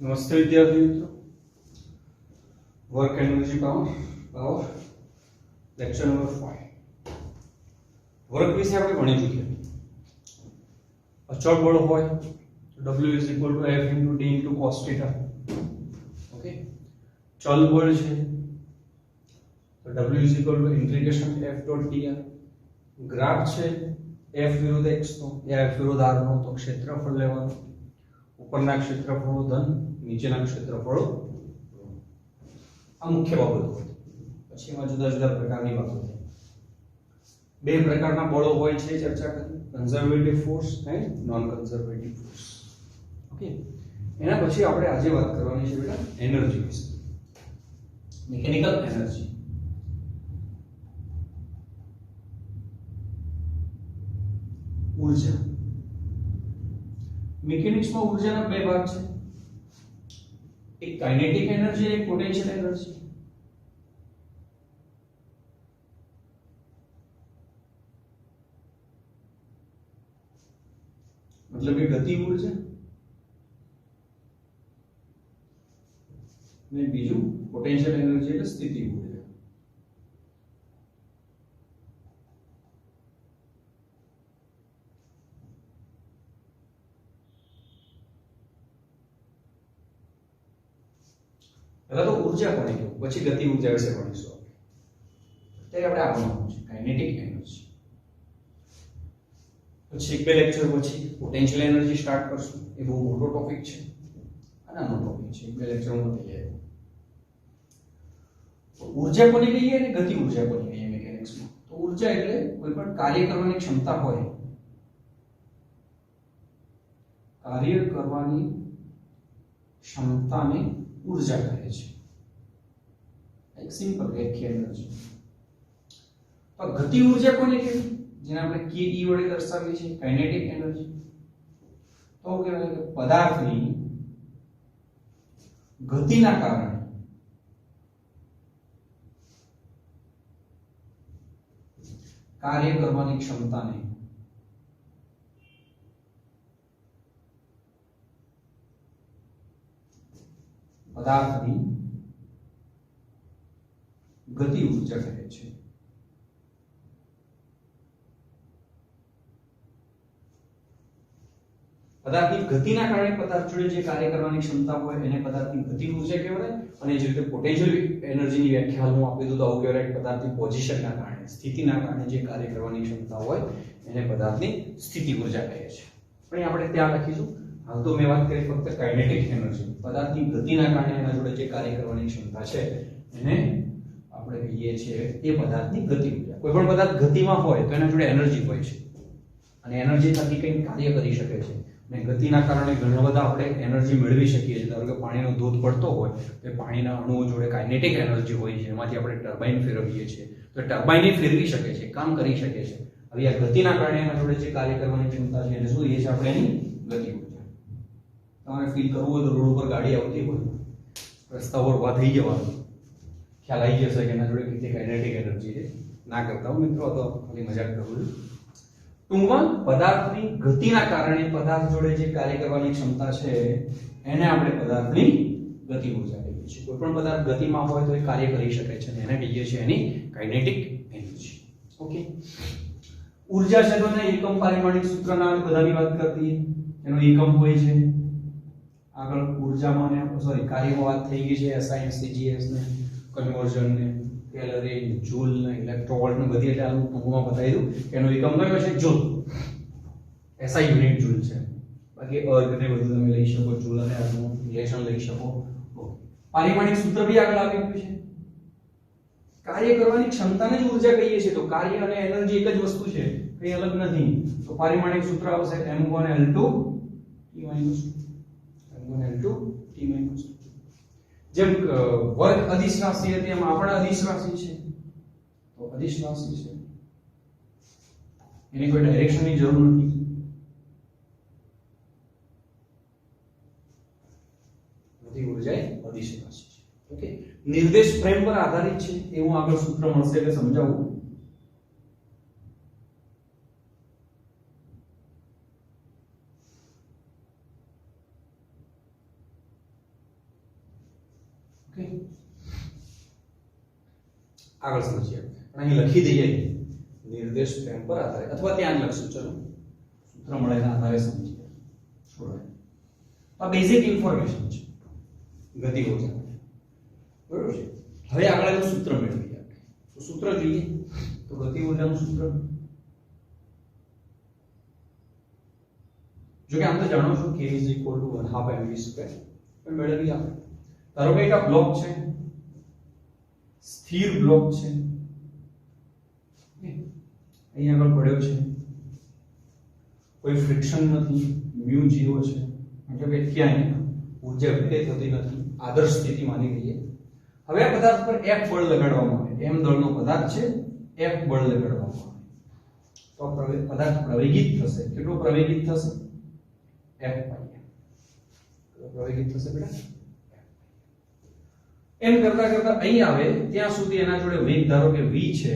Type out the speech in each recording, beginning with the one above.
નમસ્તે વિદ્યાર્થી મિત્રો, work energy power lecture number 5. Work વિશે આપણે ભણી ચૂક્યા. અચળ બળ હોય તો W is equal to F into D into cos theta. Okay, ચલ બળ છે તો W is equal to integration F dot dr. Graph છે F વિરુદ્ધ x નો યા F વિરુદ્ધ r નો, તો ક્ષેત્રફળ લેવાનું. ઉપરના ક્ષેત્રફળો ધન, નીચેના ક્ષેત્રફળો ઋણ. આ મુખ્ય બાબતો. પછી એમાં જુદા જુદા પ્રકારની બાબતો. બે પ્રકારના બળો હોય છે ચર્ચા કરી, conservative force and non conservative force. Okay, એના પછી આપણે આજે વાત કરવાની છે બેટા એનર્જી વિશે. Mechanical energy. ઊર્જા. મિકેનિક્સમાં ઊર્જાના બે ભાગ છે, એક કાઇનેટિક એનર્જી, એક પોટેન્શિયલ એનર્જી. मतलब કે ગતિ ઊર્જા ને બીજું પોટેન્શિયલ એનર્જી એટલે સ્થિતિ ઊર્જા. પહેલા તો ઊર્જા કોને કહેવાય, પછી ગતિ ઊર્જા વિશે ભણીશું. અત્યારે આપણે આ ભણવાનું છે કાઇનેટિક એનર્જી. પછી એક બે લેક્ચર પછી પોટેન્શિયલ એનર્જી સ્ટાર્ટ કરશું. એ બહુ મોટો ટોપિક છે, નાનો ટોપિક છે, એક બે લેક્ચરમાં થઈ જાય. ઊર્જા કોને કહીએ અને ગતિ ઊર્જા કોને કહીએ મિકેનિક્સમાં? તો ઊર્જા એટલે કોઈ પણ કાર્ય કરવાની ક્ષમતા હોય, કાર્ય કરવાની ક્ષમતાને ઊર્જા કહે છે. એક સિમ્પલ વ્યાખ્યા એનર્જી. તો ગતિ ઊર્જા કોને કહેવાય? જેને આપણે કે E વડે દર્શાવીએ છીએ, કાઇનેટિક એનર્જી. તો કહેવાય કે પદાર્થની ગતિના કારણે કાર્ય કરવાની ક્ષમતાને પદાર્થની ગતિ ઊર્જા કહે છે. પદાર્થની ગતિના કારણે પદાર્થ જોડે જે કાર્ય કરવાની ક્ષમતા હોય એને પદાર્થની ગતિ ઊર્જા કહેવાય. અને જે રીતે પોટેન્શિયલ એનર્જીની વ્યાખ્યા હું આપી દઉં તો આવું કહેવાય કે પદાર્થની પોઝિશનના કારણે, સ્થિતિના કારણે જે કાર્ય કરવાની ક્ષમતા હોય એને પદાર્થની સ્થિતિ ઊર્જા કહે છે. પણ આપણે ત્યાં લખીશું. હાલ તો મેં વાત કરી ફક્ત કાઇનેટિક એનર્જી. પદાર્થની ગતિના કારણે એના જોડે જે કાર્ય કરવાની ક્ષમતા છે એને આપણે કહીએ છીએ એ પદાર્થની ગતિ ઊર્જા. કોઈ પણ પદાર્થ ગતિમાં હોય તો એના જોડે એનર્જી હોય છે અને એનર્જી થકી કંઈક કાર્ય કરી શકે છે. અને ગતિના કારણે ઘણા બધા આપણે એનર્જી મેળવી શકીએ છીએ. ધારો કે પાણીનો ધોધ પડતો હોય તો પાણીના અણુઓ જોડે કાઇનેટિક એનર્જી હોય છે, એમાંથી આપણે ટર્બાઇન ફેરવીએ છીએ તો ટર્બાઇન ફેરવી શકે છે, કામ કરી શકે છે. હવે આ ગતિના કારણે એના જોડે જે કાર્ય કરવાની ક્ષમતા છે એને શું કહીએ છીએ આપણે? એની ગતિ ઊર્જા. તમારે ફીલ કરવું હોય તો રોડ ઉપર ગાડી આવતી હોય, રસ્તા પર ઊભા થઈ જવાનું, ખ્યાલ આવી જશે કે એના જોડે કેટલી કાઇનેટિક એનર્જી છે. ના કરતા હું મિત્રો, તો ખાલી મજાક કરું છું. ટૂંકમાં પદાર્થની ગતિના કારણે પદાર્થ જોડે જે કાર્ય કરવાની ક્ષમતા છે એને આપણે પદાર્થની ગતિ ઊર્જા કહીએ છીએ. કોઈ પણ પદાર્થ ગતિમાં હોય તો એ કાર્ય કરી શકે છે અને એને કહીએ છીએ એની કાઇનેટિક એનર્જી. ઓકે, ઊર્જા છે તો એને એકમ પારિમાણિક સૂત્રના બધાની વાત કરી દઈએ. એનો એકમ હોય છે આગળ ઊર્જામાં ને કાર્યમાં વાત થઈ ગઈ છે, SI CGS ને કન્વર્ઝન ને કેલરી જૂલ ને ઇલેક્ટ્રોવોલ્ટ ને બધી. એટલે આનું ટૂંકમાં બતાવી દઉં એનો એકમ કયો છે? જૂલ. SI યુનિટ જૂલ છે. બાકી અર્ગ ને બધું તમે લઈ શકો, જૂલ અને અર્ગનું રિલેશન લઈ શકો. પારિમાણિક સૂત્ર બી આગળ આવી ગયું છે. કાર્ય કરવાની ક્ષમતાને જ ઊર્જા કહીએ છીએ. તો કાર્ય અને એનર્જી એક જ વસ્તુ છે, કઈ અલગ નથી. તો પારિમાણિક સૂત્ર આવશે m1L2 T - જેમ વર્ગ અદિશ રાશિ હતી એમ આપણા અદિશ રાશિ છે. તો અદિશ રાશિ છે એની કોઈ ડાયરેક્શનની જરૂર નથી. બધી ઊર્જા અદિશ રાશિ છે. ઓકે, નિર્દેશ ફ્રેમ પર આધારિત છે એવું આગળ સૂત્ર મળશે એટલે સમજાવું. ઓકે, આગળ સમજીએ. પણ અહીં લખી દઈએ નિર્દેશ ફ્રેમ પર આધારે, અથવા ત્યાં જ લખશું. ચલો સૂત્ર મળે એના આધારે સમજીએ. છોડો, આ બેઝિક ઇન્ફોર્મેશન છે ગતિ ઊર્જા, બરોબર છે. હવે આગળ એનું સૂત્ર મેળવીએ આપણે. તો સૂત્ર જોઈએ તો ગતિ ઊર્જાનું સૂત્ર, જો કે આમ તો જાણો છો k = 1/2 mv², પણ મેળવી આપણે. ધારો કે એક આ બ્લોક છે, સ્થિર બ્લોક છે, અહીં આગળ પડ્યો છે, કોઈ ફ્રિક્શન નથી, મ્યુ 0 છે, મતલબ કે ક્યાંય ઊર્જા વિખેરી થતી નથી, આદર્શ સ્થિતિ માની લઈએ. હવે આ પદાર્થ પર F બળ લગાડવામાં આવે, m દળનો પદાર્થ છે, F બળ લગાડવામાં આવે તો પદાર્થ પ્રવેગિત થશે. કેટલો પ્રવેગિત થશે? F પ્રવેગિત થશે બેટા. એમ કરતા કરતા અહીં આવે ત્યાં સુધી એના જોડે વેગ ધારો કે v છે,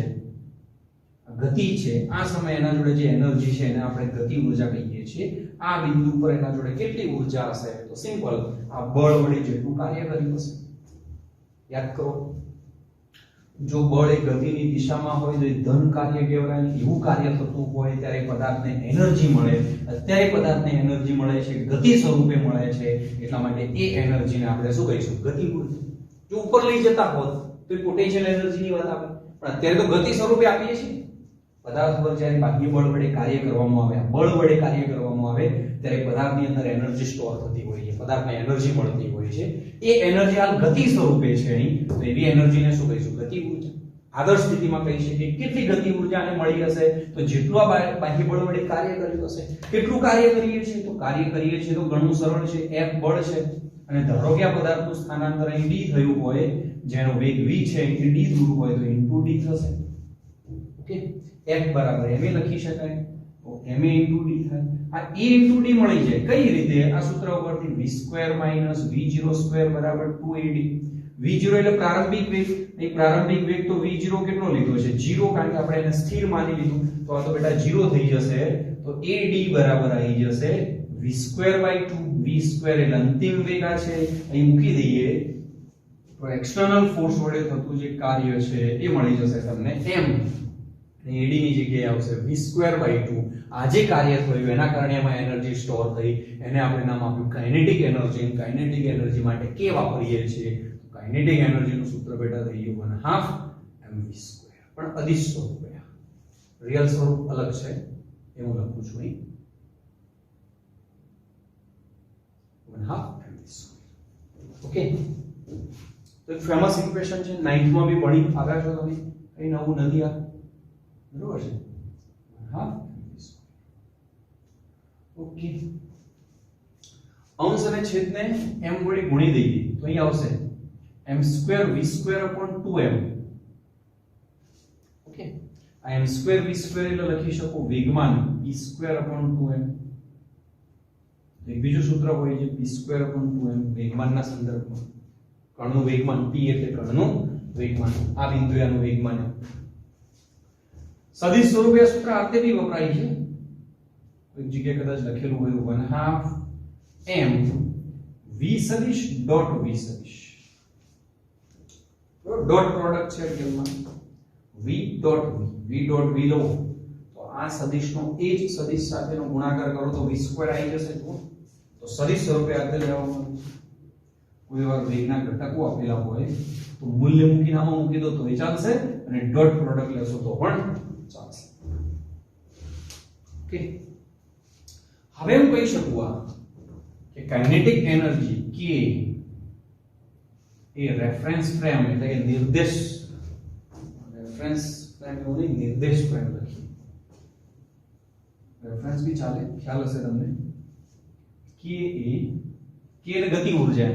ગતિ છે, આ સમયે એના જોડે જે એનર્જી છે એને આપણે ગતિ ઊર્જા કહીએ છીએ. આ બિંદુ પર એના જોડે કેટલી ઊર્જા હશે? તો સિમ્પલ, આ બળ વડે જેટલું કાર્ય કર્યું હશે. યાદ કરો, જો બળ એ ગતિની દિશામાં હોય તો એ ધન કાર્ય કહેવાય. એવું કાર્ય થતું હોય ત્યારે પદાર્થને એનર્જી મળે. અત્યારે પદાર્થને એનર્જી મળે છે, ગતિ સ્વરૂપે મળે છે, એટલા માટે એ એનર્જીને આપણે શું કહીશું? ગતિ ઊર્જા. જો ઉપર લઈ જતા હોત તો એ પોટેન્શિયલ એનર્જીની વાત આવે, પણ અત્યારે તો ગતિ સ્વરૂપે આપીએ છીએ. પદાર્થ પર જ્યારે બાહ્ય બળ વડે કાર્ય કરવામાં આવે, બળ વડે કાર્ય કરવામાં આવે ત્યારે પદાર્થની અંદર એનર્જી સ્ટોર થતી હોય છે, પદાર્થને એનર્જી મળતી હોય છે. એ એનર્જી હાલ ગતિ સ્વરૂપે છે અહીં, તો એવી એનર્જીને શું કહીશું? ગતિ ઊર્જા. આદર્શ સ્થિતિમાં કહી શકીએ કેટલી ગતિ ઊર્જાને મળી હશે? તો જેટલું આ બાહ્ય બળ વડે કાર્ય કર્યું હશે. કેટલું કાર્ય કરીએ છીએ? તો કાર્ય કરીએ છીએ તો ઘણું સરળ છે, F બળ છે, અને ધારો કે આ પદાર્થનું સ્થાનાંતર અહીં d થયું હોય, જેનો વેગ v છે એ d દૂર હોય તો * d થશે. ઓકે, F બરાબર ma લખી શકાય, તો ma * d થાય. આ a * d મળી જાય કઈ રીતે? આ સૂત્ર ઉપરથી v² - v02 બરાબર 2ad. v0 એટલે પ્રારંભિક વેગ, એ પ્રારંભિક વેગ તો v0 કેટલો લીધો છે? 0, કારણ કે આપણે એને સ્થિર માની લીધું, તો આ તો બેટા 0 થઈ જશે. તો ad બરાબર આવી જશે v²/2. v² એટલે અંતિમ વેગ આ છે, અહીં મૂકી દઈએ તો એક્સટર્નલ ફોર્સ વડે થતું જે કાર્ય છે એ મળી જશે તમને m, અને ad ની જગ્યાએ આવશે v²/2. આ જે કાર્ય થયું એના કારણે એમાં એનર્જી સ્ટોર થઈ, એને આપણે નામ આપ્યું કાઇનેટિક એનર્જી. કાઇનેટિક એનર્જી માટે k વાપરીએ છીએ. કાઇનેટિક એનર્જીનું સૂત્ર બેટા થઈ ગયું 1/2 mv², પણ અદિશ સ્વરૂપે. રિયલ સ્વરૂપ અલગ છે એ હું લખું છું અહીં 1/2 mv². ઓકે, તો એક ફેમસ ઇક્વેશન છે, 9th માં બી ભણી આવ્યા છો તમે, કઈ નવું નથી આ, બરોબર છે? 1/2 mv². ઓકે, અંશ અને છેદને m વડે ગુણી દઈએ તો અહીં આવશે m²v²/2m. ઓકે, આ m²v² એટલે લખી શકો વેગમાન p²/2m. એક બીજું સૂત્ર હોય છે p²/2m વેગમાનના સંદર્ભમાં. કણનું વેગમાન, p એટલે કણનું વેગમાન, આ બિંદુએ આનું વેગમાન. સદિશ સ્વરૂપે આ સૂત્ર આતે બી વપરાય છે, એક જગ્યાએ કદાચ લખેલું હોય 1/2 m v સદિશ ડોટ v સદિશ. ડોટ પ્રોડક્ટ છે કેમમાં v dot v dot v લો તો આ સદિશનો એ જ સદિશ સાથેનો ગુણાકાર કરો તો v² આવી જશે. તો સદિશ સ્વરૂપે આગળ લેવામાં કોઈ વાર વેગના ઘટકો આપેલા હોય તો મૂલ્ય મૂકીને આમાં મૂકી દો તો એ ચાલશે, અને ડોટ પ્રોડક્ટ લેશો તો પણ ચાલશે. ઓકે, હવે હું કહી શકું આ કે કાઇનેટિક એનર્જી k એ રેફરન્સ ફ્રેમ એટલે કે નિર્દેશ, રેફરન્સ ફ્રેમ એવું નહીં, નિર્દેશ ફ્રેમ લખીએ, રેફરન્સ બી ચાલે, ખ્યાલ હશે તમને. k એટલે ગતિ ઊર્જા,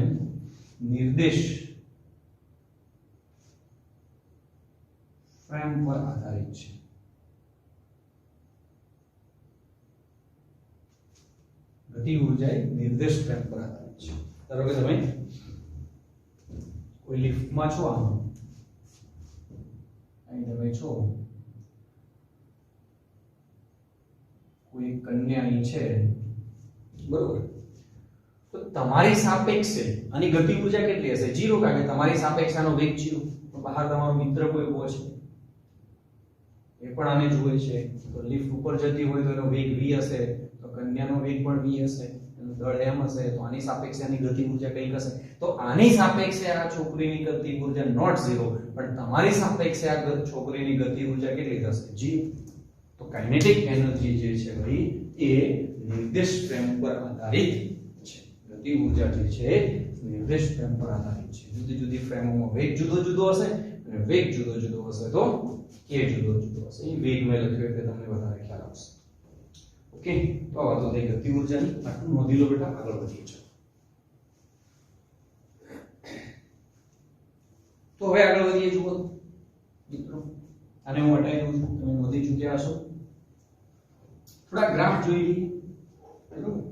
નિર્દેશ ફ્રેમ પર આધારિત છે. ગતિ ઊર્જા એ નિર્દેશ ફ્રેમ પર આધારિત છે. ધારો કે તમે કોઈ લિફ્ટમાં છો, અહીં તમે છો, કોઈ કન્યા અહીં છે, બરોબર? તો તમારી સાપેક્ષે આની ગતિ ઊર્જા કેટલી હશે? 0, કારણ કે તમારી સાપેક્ષે આનો વેગ 0. તો બહાર તમારો મિત્ર કોઈ ઉભો છે, એ પણ આને જુએ છે. તો લિફ્ટ ઉપર જતી હોય તો એનો વેગ v હશે, તો કન્યાનો વેગ પણ v હશે, એનું દળ m હશે. તો આની સાપેક્ષે આની ગતિ ઊર્જા કઈ હશે? તો આની સાપેક્ષે આ છોકરીની ગતિ ઊર્જા નોટ 0, પણ તમારી સાપેક્ષે આ છોકરીની ગતિ ઊર્જા કેટલી થશે? 0. તો કાઇનેટિક એનર્જી જે છે ભાઈ એ નિર્દેશ ફ્રેમ પર આધારિત છે. ગતિ ઊર્જા જે છે નિર્દેશ ફ્રેમ પર આધારિત છે. જુદી જુદી ફ્રેમોમાં વેગ જુદો જુદો હશે, અને વેગ જુદો જુદો હશે તો કે જુદો જુદો હશે. એ વેગ મેં લખ્યો એટલે તમને વધારે ખ્યાલ આવશે. ઓકે, તો આ વાતો થઈ ગતિ ઊર્જાની. આટલું નોંધી લો બેટા, આગળ વધીએ છીએ. તો હવે આગળ વધીએ. જુઓ મિત્રો, આને હું હટાવી દઉં છું, તમે નોંધી ચૂક્યા હશો. થોડા ગ્રાફ જોઈ લઈએ. બરાબર,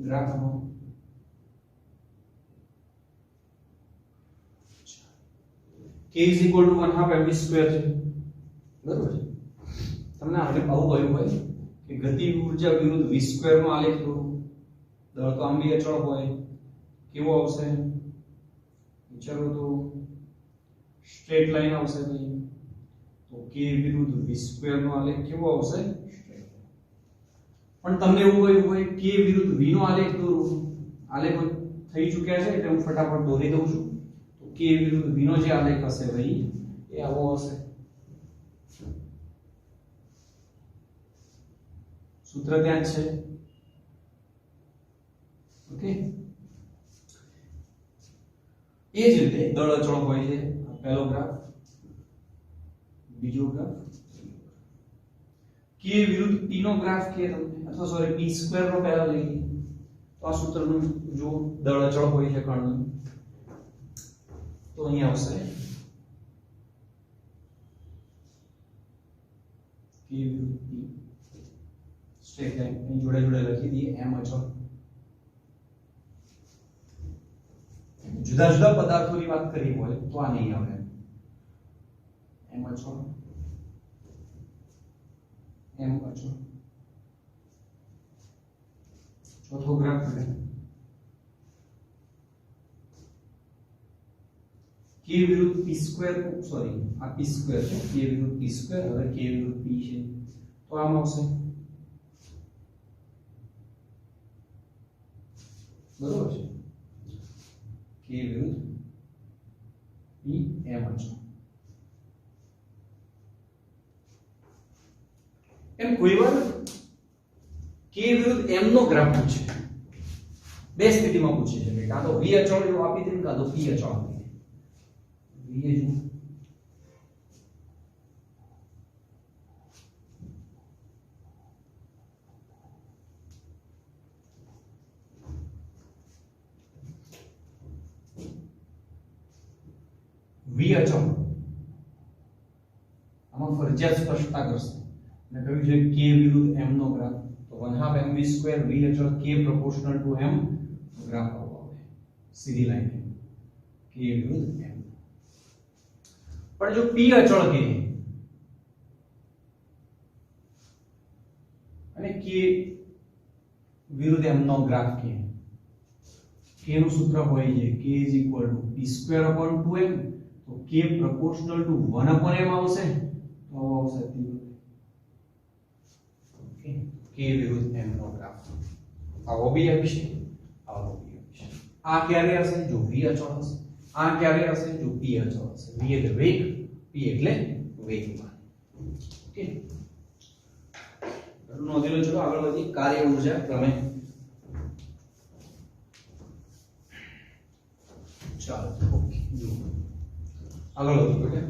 ગ્રાફમાં k = 1/2 mv² છે. બરોબર છે. તમને આને આવું કહ્યું હોય કે ગતિ ઊર્જા વિરુદ્ધ v² નો આલેખ દોરો. દળ તો આમ બી અચળ હોય, કેવો આવશે? વિચારો તો સ્ટ્રેટ લાઈન આવશે ભાઈ. તો k વિરુદ્ધ v² નો આલેખ કેવો આવશે? પણ તમને એવું કહ્યું હોય k વિરુદ્ધ v નો આલેખ દોરો. આલેખ થઈ ચૂક્યા છે એટલે હું ફટાફટ દોરી દઉં છું. તો k વિરુદ્ધ v નો જે આલેખ હશે ભાઈ એ આવો હશે. સૂત્ર ત્યાં જ છે. ઓકે, એ જ રીતે દળ અચળ હોય છે. પહેલો ગ્રાફ, બીજો ગ્રાફ. k વિરુદ્ધ p નો ગ્રાફ કે તમને, અથવા સોરી p² નો પહેલા લઈએ. તો આ સૂત્રનું જો દળ અચળ હોય છે કણનું, તો અહીંયા આવશે k વિરુદ્ધ p. સ્ટ્રેટ લાઈન અહીં જોડે જોડે લખી દઈએ. m અચળ. જુદા જુદા પદાર્થોની વાત કરી હોય તો આ નહીં આવે. m અચળ, m અચળ. ચોથો ગ્રાફ k વિરુદ્ધ p², સોરી આ p² છે, k વિરુદ્ધ p², હવે k વિરુદ્ધ p છે તો આમ આવશે. બરોબર છે. k વિરુદ્ધ p m અચળ. એમ કોઈ વાર k વિરુદ્ધ m નો ગ્રાફ પૂછે. બે સ્થિતિમાં પૂછે છે કે કાં તો v અચળ જો આપી દે, કાં તો p અચળ આપી દે. v જો v અચળ આમાં ફરજિયાત સ્પષ્ટતા કરશે. મેં કહ્યું છે k વિરુદ્ધ m નો ગ્રાફ, તો 1/2 mv² v અચળ k proportional to m graph આવે સીધી લાઈન k વિરુદ્ધ m. પણ જો p અચળ કે અને k વિરુદ્ધ m નો ગ્રાફ કે, k નું સૂત્ર હોય છે k = p²/2m. તો k proportional to 1/m આવશે, તો આવશે p. ઓકે, k વિરુદ્ધ m નો ગ્રાફ આવો બી આવી છે, આવો બી આવી છે. આ ક્યારે હશે? જો v અચળ હશે. આ ક્યારે હશે? જો p અચળ હશે. v એટલે વેગ, p એટલે વેગમાન. ઓકે, નોંધી લો. ચલો આગળ વધીએ. કાર્ય ઊર્જા પ્રમેય. ચાલો, ઓકે, જો આગળ વધીએ બેટા.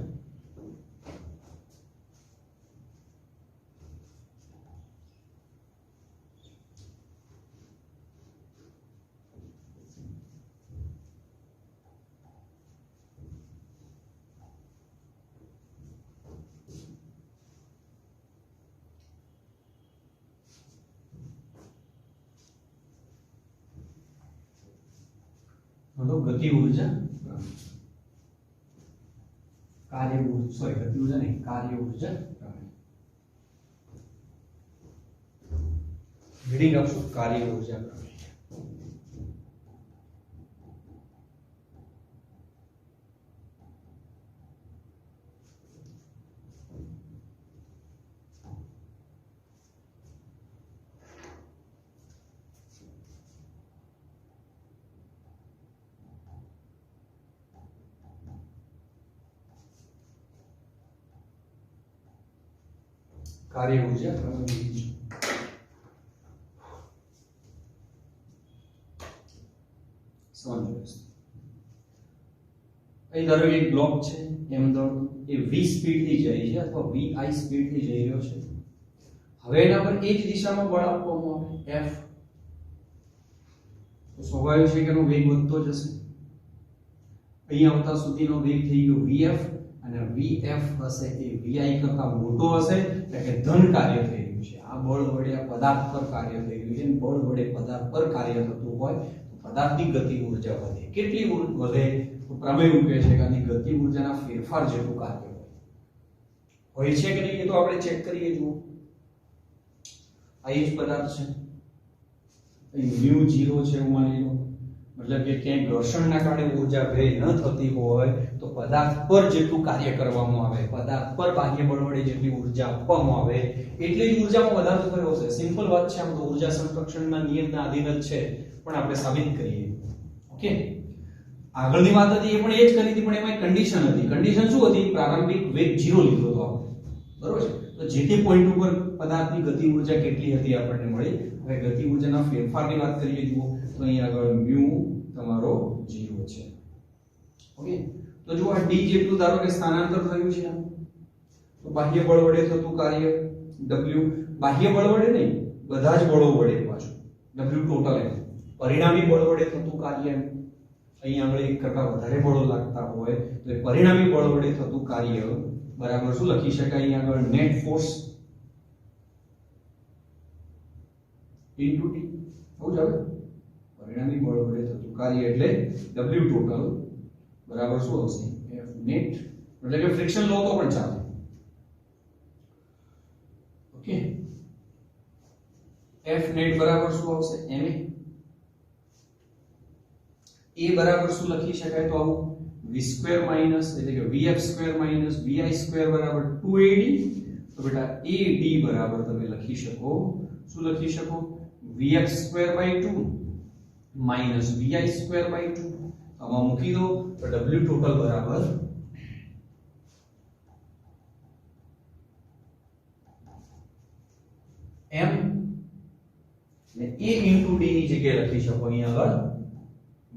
तो गति ऊर्जा कार्य ऊर्जा सॉरी गति ऊर्जा नहीं कार्य ऊर्जा रीडिंग आपशो कार्य ऊर्जा कार्य ऊर्जा અહીં ધારો એક બ્લોક છે એમ દોડતો એ v સ્પીડ થી જાય છે અથવા vi સ્પીડ થી જઈ રહ્યો છે હવે એના પર એ જ દિશામાં બળ આપવામાં આવે f તો સ્વાભાવિક છે કે એનો વેગ વધતો જશે અહીં આવતા સુધીનો વેગ થઈ ગયો vf અને vf હશે એ vi કરતા મોટો હશે એટલે કે ધન કાર્ય થઈ રહ્યું છે આ બળ વડે આ પદાર્થ પર કાર્ય થઈ રહ્યું છે અને બળ વડે પદાર્થ પર કાર્ય થતું હોય તો પદાર્થની ગતિ ઊર્જા વધે કેટલી વધે તો પ્રમેય એવું કહે છે કે આની ગતિ ઊર્જાના ફેરફાર જેટલું કાર્ય હોય છે કે નહીં એ તો આપણે ચેક કરીએ જુઓ આ એ જ પદાર્થ છે અહીં μ0 છે એવું માની લો मतलब કે ક્યાંય ઘર્ષણના કારણે ઊર્જા વ્યય ન થતી હોય તો પદાર્થ પર જેટલું કાર્ય કરવામાં આવે પદાર્થ પર બાહ્ય બળ વડે જેટલી ઊર્જા આપવામાં આવે એટલી જ ઊર્જામાં વધારો થયો હશે સિમ્પલ વાત છે આમ તો ઊર્જા સંરક્ષણના નિયમના આધીન જ છે પણ આપણે સાબિત કરીએ ઓકે આગળની વાત હતી એ પણ એ જ કરી હતી પણ એમાં કન્ડિશન હતી કન્ડિશન શું હતી પ્રારંભિક વેગ 0 લીધો હતો આપણે બરોબર છે તો જે તે પોઈન્ટ ઉપર પદાર્થની ગતિ ઊર્જા કેટલી હતી આપણને મળી હવે ગતિ ઊર્જાના ફેરફારની વાત કરીએ જુઓ તો અહીં આગળ μ તમારો 0 છે ઓકે તો જો આ d જેટલું ધારો કે સ્થાનાંતર થયું છે તો બાહ્ય બળ વડે થતું કાર્ય w બાહ્ય બળ વડે નહીં બધા જ બળો વડે પાછું w ટોટલ એમ પરિણામી બળ વડે થતું કાર્ય અહીં આગળ એક કરતા વધારે બળો લાગતા હોય તો એ પરિણામી બળ વડે થતું કાર્ય બરાબર શું લખી શકાય અહીં આગળ નેટ ફોર્સ ઇન્ટુ t આવું જ આવે પરિણામી બળ વડે થતું કાર્ય એટલે w ટોટલ બરાબર શું આવશે f નેટ એટલે કે ફ્રિક્શન લો તો પણ ચાલે ઓકે f નેટ બરાબર શું આવશે ma a બરાબર શું લખી શકાય તો આવું v2 માઈનસ એટલે કે vf2 માઈનસ vi2 બરાબર 2ad તો બેટા ad બરાબર તમે લખી શકો શું લખી શકો vf2/2 માઈનસ vi2/2 આમાં મૂકી દો તો w ટોટલ બરાબર m ને a into d ની જગ્યાએ લખી શકો અહીં આગળ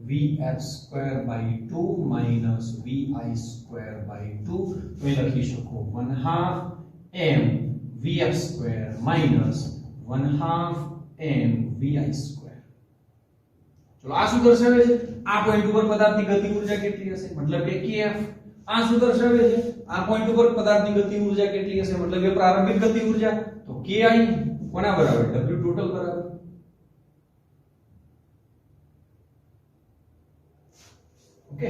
vf2/2 minus vi2/2 તો એ લખી શકો 1/2 m vf2 minus 1/2 m vi2 ચલો આ શું દર્શાવે છે આ પોઈન્ટ ઉપર પદાર્થની ગતિ ઊર્જા કેટલી હશે મતલબ કે kf આ શું દર્શાવે છે આ પોઈન્ટ ઉપર પદાર્થની ગતિ ઊર્જા કેટલી હશે મતલબ કે પ્રારંભિક ગતિ ઊર્જા તો ki કોના બરાબર w ટોટલ બરાબર ओके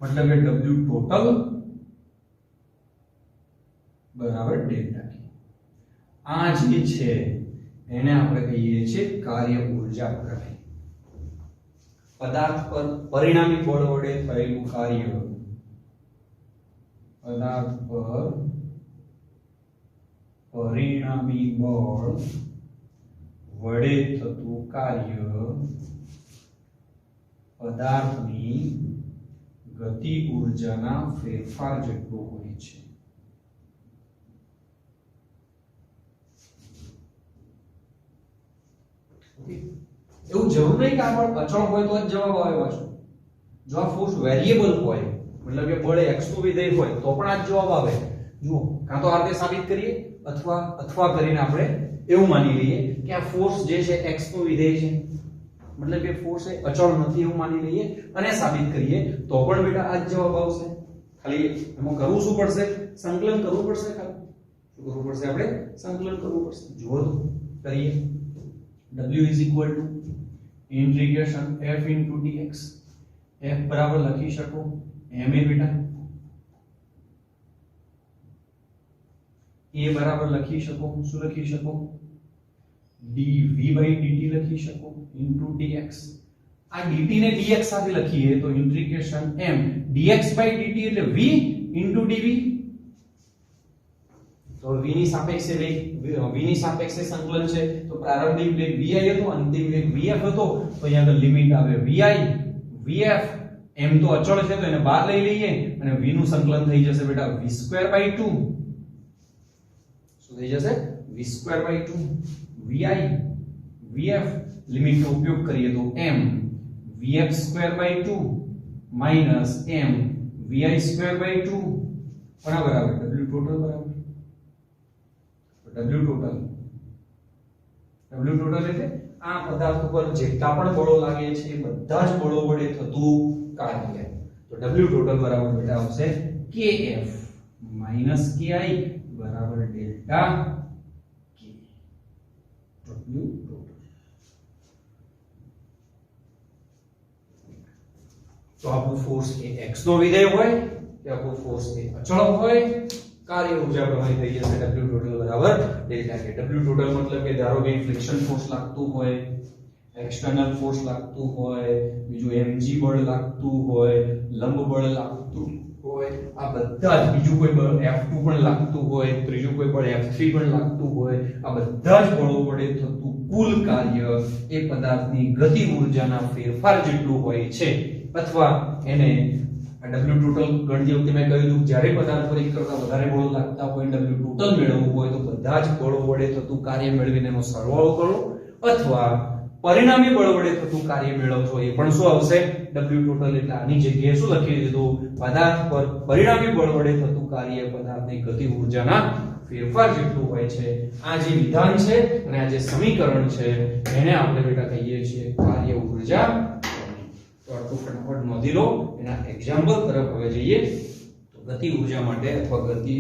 मतलब કે w टोटल બરાબર ડેલ્ટા કે આ જે છે એને આપણે કહીએ છીએ કાર્ય ઊર્જા પ્રમેય પદાર્થ પર પરિણામી બળ વડે થયેલું કાર્ય પદાર્થ પર પરિણામી બળ વડે થતું કાર્ય પદાર્થની ગતિ ઊર્જાના ફેરફાર જેટલું હોય છે એવું જરૂર નહીં કે આ અચળ હોય તો જ જવાબ આવે પાછો જો આ ફોર્સ વેરિયેબલ હોય મતલબ કે બળ x નું વિધેય હોય તો પણ આ જવાબ આવે જુઓ કાં તો આ રીતે સાબિત કરીએ અથવા કરીને આપણે એવું માની લઈએ કે આ ફોર્સ જે છે x નું વિધેય છે मतलब કે ફોર્સ એ અચળ નથી એવું માની લઈએ અને સાબિત કરીએ તો પણ બેટા આ જ જવાબ આવશે ખાલી એમાં કરવું શું પડશે સંકલન કરવું પડશે ખાલી શું કરવું પડશે આપણે સંકલન કરવું પડશે જુઓ તો કરીએ w integration f into dx f बराबर लखी શકો m ए बेटा a बराबर लखी શકો શું લખી શકો dv/dt લખી શકો into dx આ dt ને dx સાથે લખીએ તો इंटीग्रेशन m dx/dt એટલે v into dv तो v ની સાપેક્ષે વેગ v ની સાપેક્ષે સંકલન છે તો પ્રારંભિક વેગ vi હતો અંતિમ વેગ vf હતો તો અહીંયા આગળ લિમિટ આવે vi vf m તો અચળ છે તો એને બહાર લઈ લઈએ અને v નું સંકલન થઈ જશે બેટા v²/2 શું થઈ જશે v²/2 vi vf લિમિટ નો ઉપયોગ કરીએ તો m vf²/2 minus m vi²/2 બરાબર આવે w ટોટલ બરાબર W total એટલે આ પદાર્થ ઉપર જેટલા પણ બળો લાગે છે બધા જ બળો વડે થતું કાર્ય તો W total બરાબર બેટા આવશે kF - ki બરાબર ડેલ્ટા k W total તો આપણો ફોર્સ એ x નો વિધેય હોય કે આપણો ફોર્સ એ અચળ હોય कार्य ऊर्जा प्रमाण થઈ જશે W total બરાબર ડેલ્ટા કે W total મતલબ કે ધારો કે ફ્રિક્શન ફોર્સ લાગતું હોય એક્સટર્નલ ફોર્સ લાગતું હોય બીજું mg બળ લાગતું હોય લંબ બળ લાગતું હોય આ બધા જ બીજું કોઈ બળ F2 પણ લાગતું હોય ત્રીજું કોઈ બળ F3 પણ લાગતું હોય આ બધા જ બળો વડે થતું કુલ કાર્ય એ પદાર્થની ગતિ ઊર્જાના ફેરફાર જેટલું હોય છે અથવા એને W total ગણતી વખતે મેં કહ્યું હતું જ્યારે પદાર્થ પર એક કરતા વધારે બળો લાગતા હોય W total મેળવવું હોય તો બધા જ બળો વડે થતું કાર્ય મેળવીને એનો સરવાળો કરો અથવા પરિણામી બળ વડે થતું કાર્ય મેળવશો એ પણ શું આવશે W total એટલે આની જગ્યાએ શું લખી દીધું પદાર્થ પર પરિણામી બળ વડે થતું કાર્ય પદાર્થની ગતિ ઊર્જાના ફેરફાર જેટલું હોય છે આ જે વિધાન છે અને આ જે સમીકરણ છે એને આપણે બેટા કહીએ છીએ કાર્ય ઊર્જા તો આટલું ફટાફટ નોંધી લો એના એક્ઝામ્પલ તરફ હવે જઈએ તો ગતિ ઊર્જા માટે અથવા ગતિ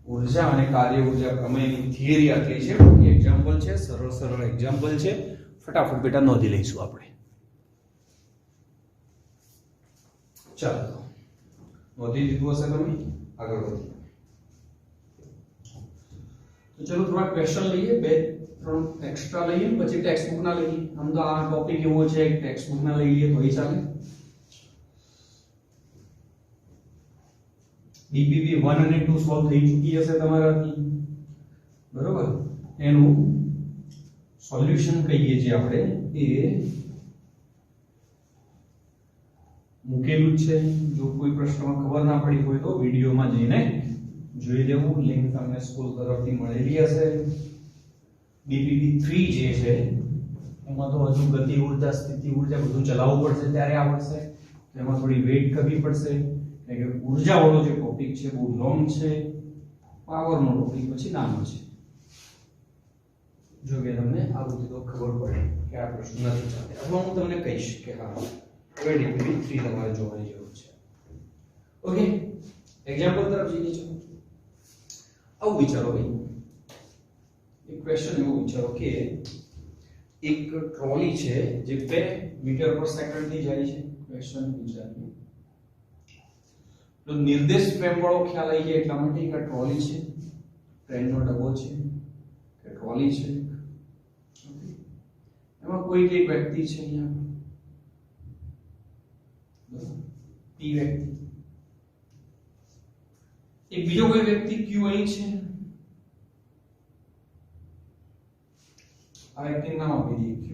ઊર્જા અને કાર્ય ઊર્જા પ્રમેયની થિયરી આપી છે બાકી એક્ઝામ્પલ છે સરળ એક્ઝામ્પલ છે ફટાફટ બેટા નોંધી લઈશું આપણે ચાલો નોંધી દીધું હશે તમે આગળ વધીએ તો ચલો થોડા ક્વેશ્ચન લઈએ બે ત્રણ એક્સ્ટ્રા લઈએ પછી ટેક્સ્ટ બુક ના લઈએ આમ તો આ ટોપિક એવો છે કે ટેક્સ્ટ બુક ના લઈ લઈએ તો ચાલે DPP 1 અને 2 સોલ્વ થઈ ચૂકી હશે તમારાથી બરોબર એનું સોલ્યુશન કહીએ છીએ આપણે એ મૂકેલું છે જો કોઈ પ્રશ્નમાં ખબર ના પડી હોય તો વિડિયોમાં જઈને જોઈ લેવું લિંક તમને સ્કૂલ તરફથી મળેલી હશે DPP 3 જે છે એમાં તો હજુ ગતિ ઊર્જા સ્થિતિ ઊર્જા બધું ચલાવવું પડશે ત્યારે આવશે એમાં થોડી વેઇટ કરવી પડશે એટલે કે ઊર્જા વાળો જે ટોપિક છે બહુ લોંગ છે પાવર નો ટોપિક પછી નાનો છે જો કે તમને આ બધું તો ખબર પડે કે આ પ્રશ્ન નથી ચાલે હવે હું તમને કહીશ કે હા હવે DPP 3 તમારે જોવાની જરૂર છે ઓકે એક્ઝામ્પલ તરફ જઈએ છીએ આવું વિચારો ભાઈ એક ક્વેશ્ચન એવો વિચારો કે એક ટ્રોલી છે જે 2 મીટર પર સેકન્ડ થી જાય છે ક્વેશ્ચન વિચારીએ તો નિર્દેશ ફ્રેમ વાળો ખ્યાલ આવી જાય એટલા માટે એક ટ્રોલી છે ટ્રેનનો ડબ્બો છે કે ટ્રોલી છે એમાં કોઈ એક વ્યક્તિ છે અહીંયા P વ્યક્તિ એક બીજો કોઈ વ્યક્તિ Q અહીં છે આ વ્યક્તિનું નામ આપી દઈએ Q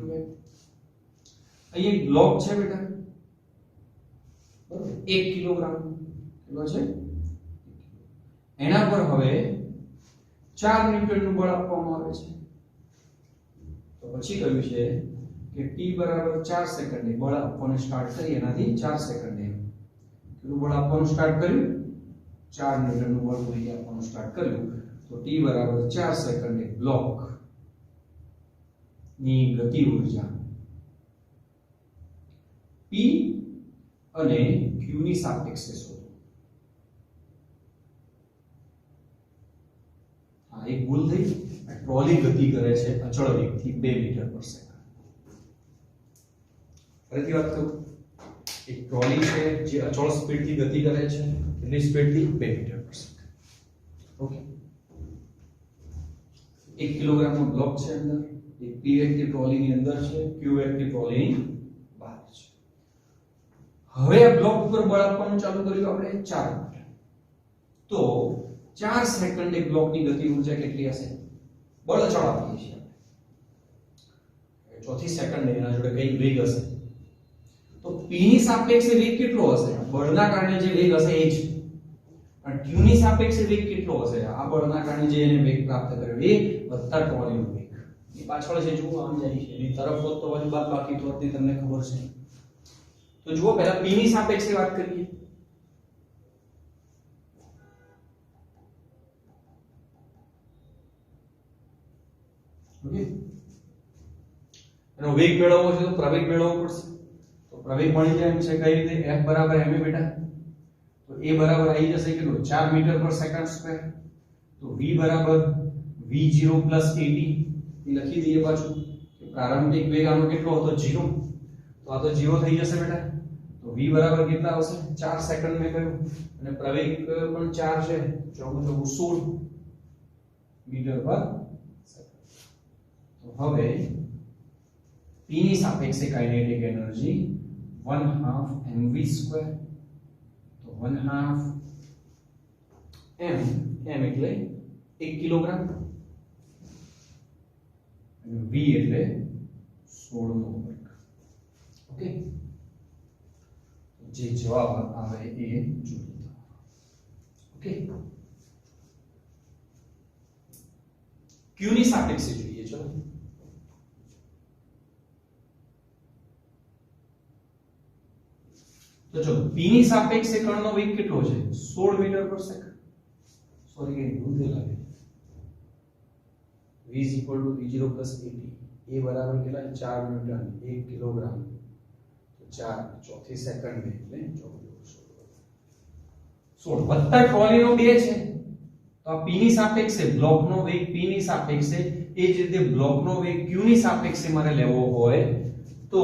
અહીં એક બ્લોક છે બેટા બરોબર 1 કિલોગ્રામ કેટલો છે એના પર હવે 4 ન્યૂટનનું બળ આપવામાં આવે છે તો પછી કહ્યું છે કે t બરાબર 4 સેકન્ડે બળ આપવાનું સ્ટાર્ટ કરી એનાથી 4 સેકન્ડે કેટલું બળ આપવાનું સ્ટાર્ટ કર્યું 4 ન્યૂટનનું બળ પૂરી આપવાનું સ્ટાર્ટ કર્યું તો t બરાબર 4 સેકન્ડે બ્લોક ની ગતિ ઊર્જા p અને q ની સાપેક્ષે શોધો આ એક ભૂલ થઈ ટ્રોલી ગતિ કરે છે અચળ વેગથી 2 મીટર પર સેકન્ડ ફરીથી વાત કરું, એક ટ્રોલી છે જે અચળ સ્પીડથી ગતિ કરે છે, કેટલી સ્પીડથી 2 મીટર પર સેકન્ડ. ઓકે, 1 કિલોગ્રામનો બ્લોક છે અંદર, એક p વ્યક્તિ ટ્રોલીની અંદર છે, q વ્યક્તિ ટ્રોલીની બહાર છે. હવે આ બ્લોક ઉપર બળ આપવાનું ચાલુ કર્યું આપણે 4 મીટર. તો 4 સેકન્ડે બ્લોકની ગતિ ઊર્જા કેટલી હશે? બળ અચળ આપીએ છીએ આપણે, ચોથી સેકન્ડે એના જોડે કઈ વેગ હશે, તો p ની સાપેક્ષે વેગ કેટલો હશે? બળના કારણે જે વેગ હશે એ જ. અને q ની સાપેક્ષે વેગ કેટલો હશે? આ બળના કારણે જે એને વેગ પ્રાપ્ત કર્યો એ વત્તા ટ્રોલીનો વેગ. એ પાછળ છે, જુઓ આમ જાય છે, એની તરફ હોત તો બાજુ બાદ બાકી તો હોત, તમને ખબર છે. તો જુઓ પહેલા p ની સાપેક્ષે વાત કરીએ. ઓકે, એનો વેગ મેળવવો છે તો પ્રવેગ મેળવવો પડશે. તો પ્રવેગ મળી જાય એમ છે કઈ રીતે? f બરાબર ma બેટા. તો a બરાબર આવી જશે કેટલું? 4 મીટર પર સેકન્ડ સ્ક્વેર. તો v બરાબર v0 at. એ લખી દઈએ પાછું કે પ્રારંભિક વેગ આનો કેટલો હતો? 0. તો આ તો 0 થઈ જશે બેટા. તો v બરાબર કેટલા આવશે? 4 સેકન્ડ મેં કહ્યું, અને પ્રવેગ પણ 4 છે, 14 16 મીટર પર સેકન્ડ. તો હવે p ની સાપેક્ષે કાઇનેટિક એનર્જી 1/2 mv². તો 1/2 m એટલે 1 કિલોગ્રામ, અને v એટલે 16 નો વર્ગ. ઓકે, જે જવાબ આવે એ જોઈ. ઓકે, q ની સાપેક્ષે જોઈએ. ચલો, તો ચલો p ની સાપેક્ષે કણનો વેગ કેટલો છે? 16 મીટર પર સેકન્ડ. સોરી કે ભૂલ લાગે. v v0 at. a બરાબર કેટલા? 4 ન્યૂટન 1 કિલોગ્રામ. તો 4 ચોથી સેકન્ડ એટલે 16 વત્તા ટ્રોલીનો 2 છે. તો આ p ની સાપેક્ષે બ્લોકનો વેગ p ની સાપેક્ષે, એ જ રીતે બ્લોકનો વેગ q ની સાપેક્ષે મારે લેવો હોય તો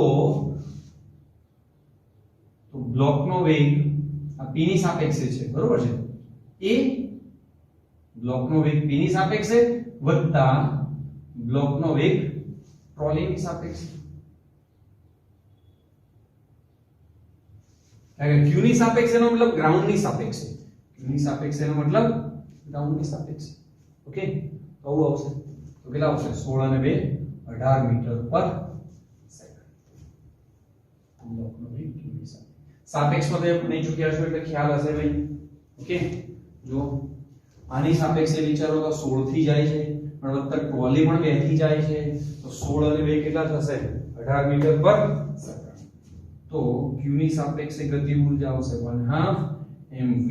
બ્લોકનો વેગ આ p ની સાપેક્ષે છે, બરોબર છે? એ બ્લોકનો વેગ p ની સાપેક્ષે વત્તા બ્લોકનો વેગ ટ્રોલીની સાપેક્ષે. q ની સાપેક્ષે નો મતલબ ગ્રાઉન્ડ ની સાપેક્ષે, q ની સાપેક્ષે નો મતલબ ગ્રાઉન્ડ ની સાપેક્ષે. ઓકે, તો આવું આવશે. તો કેટલા આવશે? 16 અને 2 18 મીટર પર સેકન્ડ. બ્લોકનો વેગ q ની સાપેક્ષમાં તો નહીં ચૂક્યા છો એટલે ખ્યાલ હશે ભાઈ. ઓકે, જો આની સાપેક્ષે વિચારો તો 16 થી જાય છે, પણ વત્તા ટ્રોલી પણ 2 થી જાય છે, તો 16 અને 2 કેટલા થશે? 18 મીટર પર સેકન્ડ. તો q ની સાપેક્ષે ગતિ ઊર્જા આવશે 1/2 mv².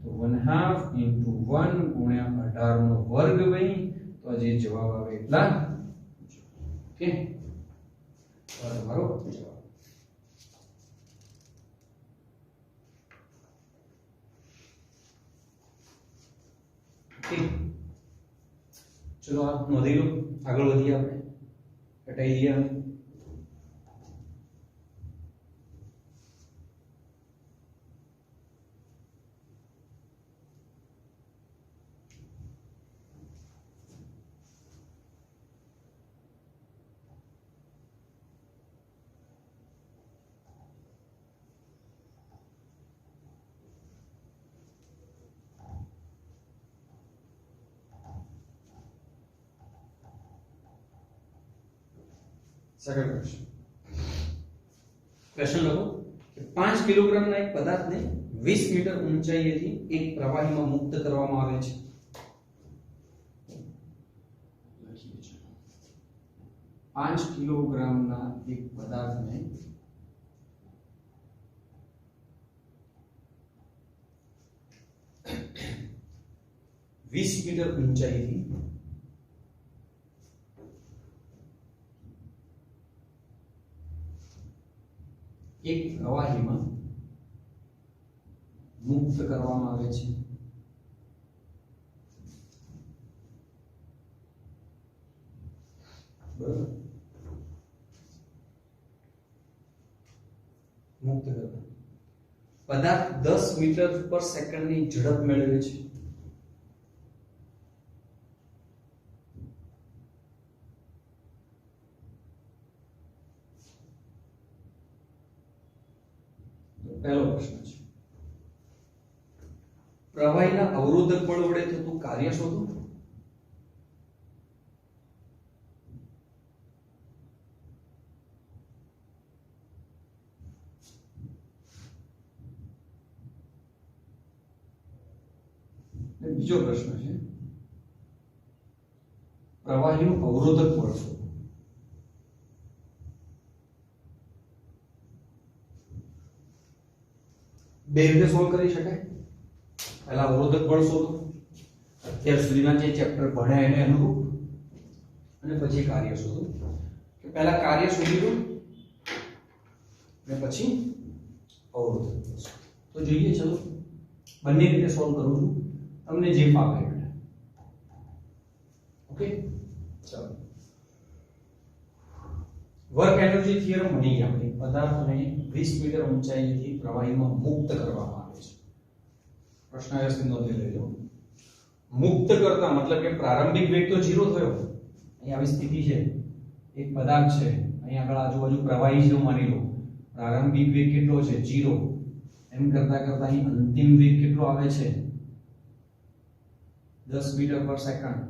તો 1/2 * 1 ગુણ્યા 18 નો વર્ગ ભાઈ. તો જે જવાબ આવે એટલા. ઓકે, તમારો જવાબ. ચલો આ નોંધી લો, આગળ વધીએ આપણે. હટાઈ દઈએ. સેકન્ડ ક્વેશ્ચન લખો કે 5 કિલોગ્રામના એક પદાર્થને 20 મીટર ઊંચાઈએથી એક પ્રવાહીમાં મુક્ત કરવામાં આવે છે. 5 કિલોગ્રામના એક પદાર્થને 20 મીટર ઊંચાઈથી એક પ્રવાહીમાં મુક્ત કરવામાં આવે છે. બરાબર, મુક્ત કરતા પદાર્થ 10 મીટર પર સેકન્ડની ઝડપ મેળવે છે. પહેલો પ્રશ્ન છે પ્રવાહીના અવરોધક બળ વડે થતું કાર્ય શોધો. બીજો પ્રશ્ન છે પ્રવાહીનું અવરોધક બળ શોધો. બે રીતે સોલ્વ કરી શકાય. પહેલા અવરોધક બળ શોધો, અત્યાર સુધીના જે ચેપ્ટર ભણ્યા એને અનુરૂપ, અને પછી કાર્ય શોધો. કે પહેલા કાર્ય શોધી લો અને પછી અવરોધક બળ શોધો. તો જોઈએ, ચલો બંને રીતે સોલ્વ કરું છું, તમને જે ફાવે એટલે. ઓકે, ચાલો. વર્ક એનર્જી થિયરમ ભણી ગયા આપણે. પદાર્થને 20 મીટર ઊંચાઈથી પ્રવાહીમાં મુક્ત કરવામાં આવે છે. પ્રશ્ન વ્યવસ્થિત નોંધી લેજો. મુક્ત કરતા મતલબ કે પ્રારંભિક વેગ તો 0 થયો. અહીં આવી સ્થિતિ છે, એક પદાર્થ છે, અહીં આગળ આજુબાજુ પ્રવાહી છે માની લો. પ્રારંભિક વેગ કેટલો છે? 0. એમ કરતા કરતા અહીં અંતિમ વેગ કેટલો આવે છે? 10 મીટર પર સેકન્ડ.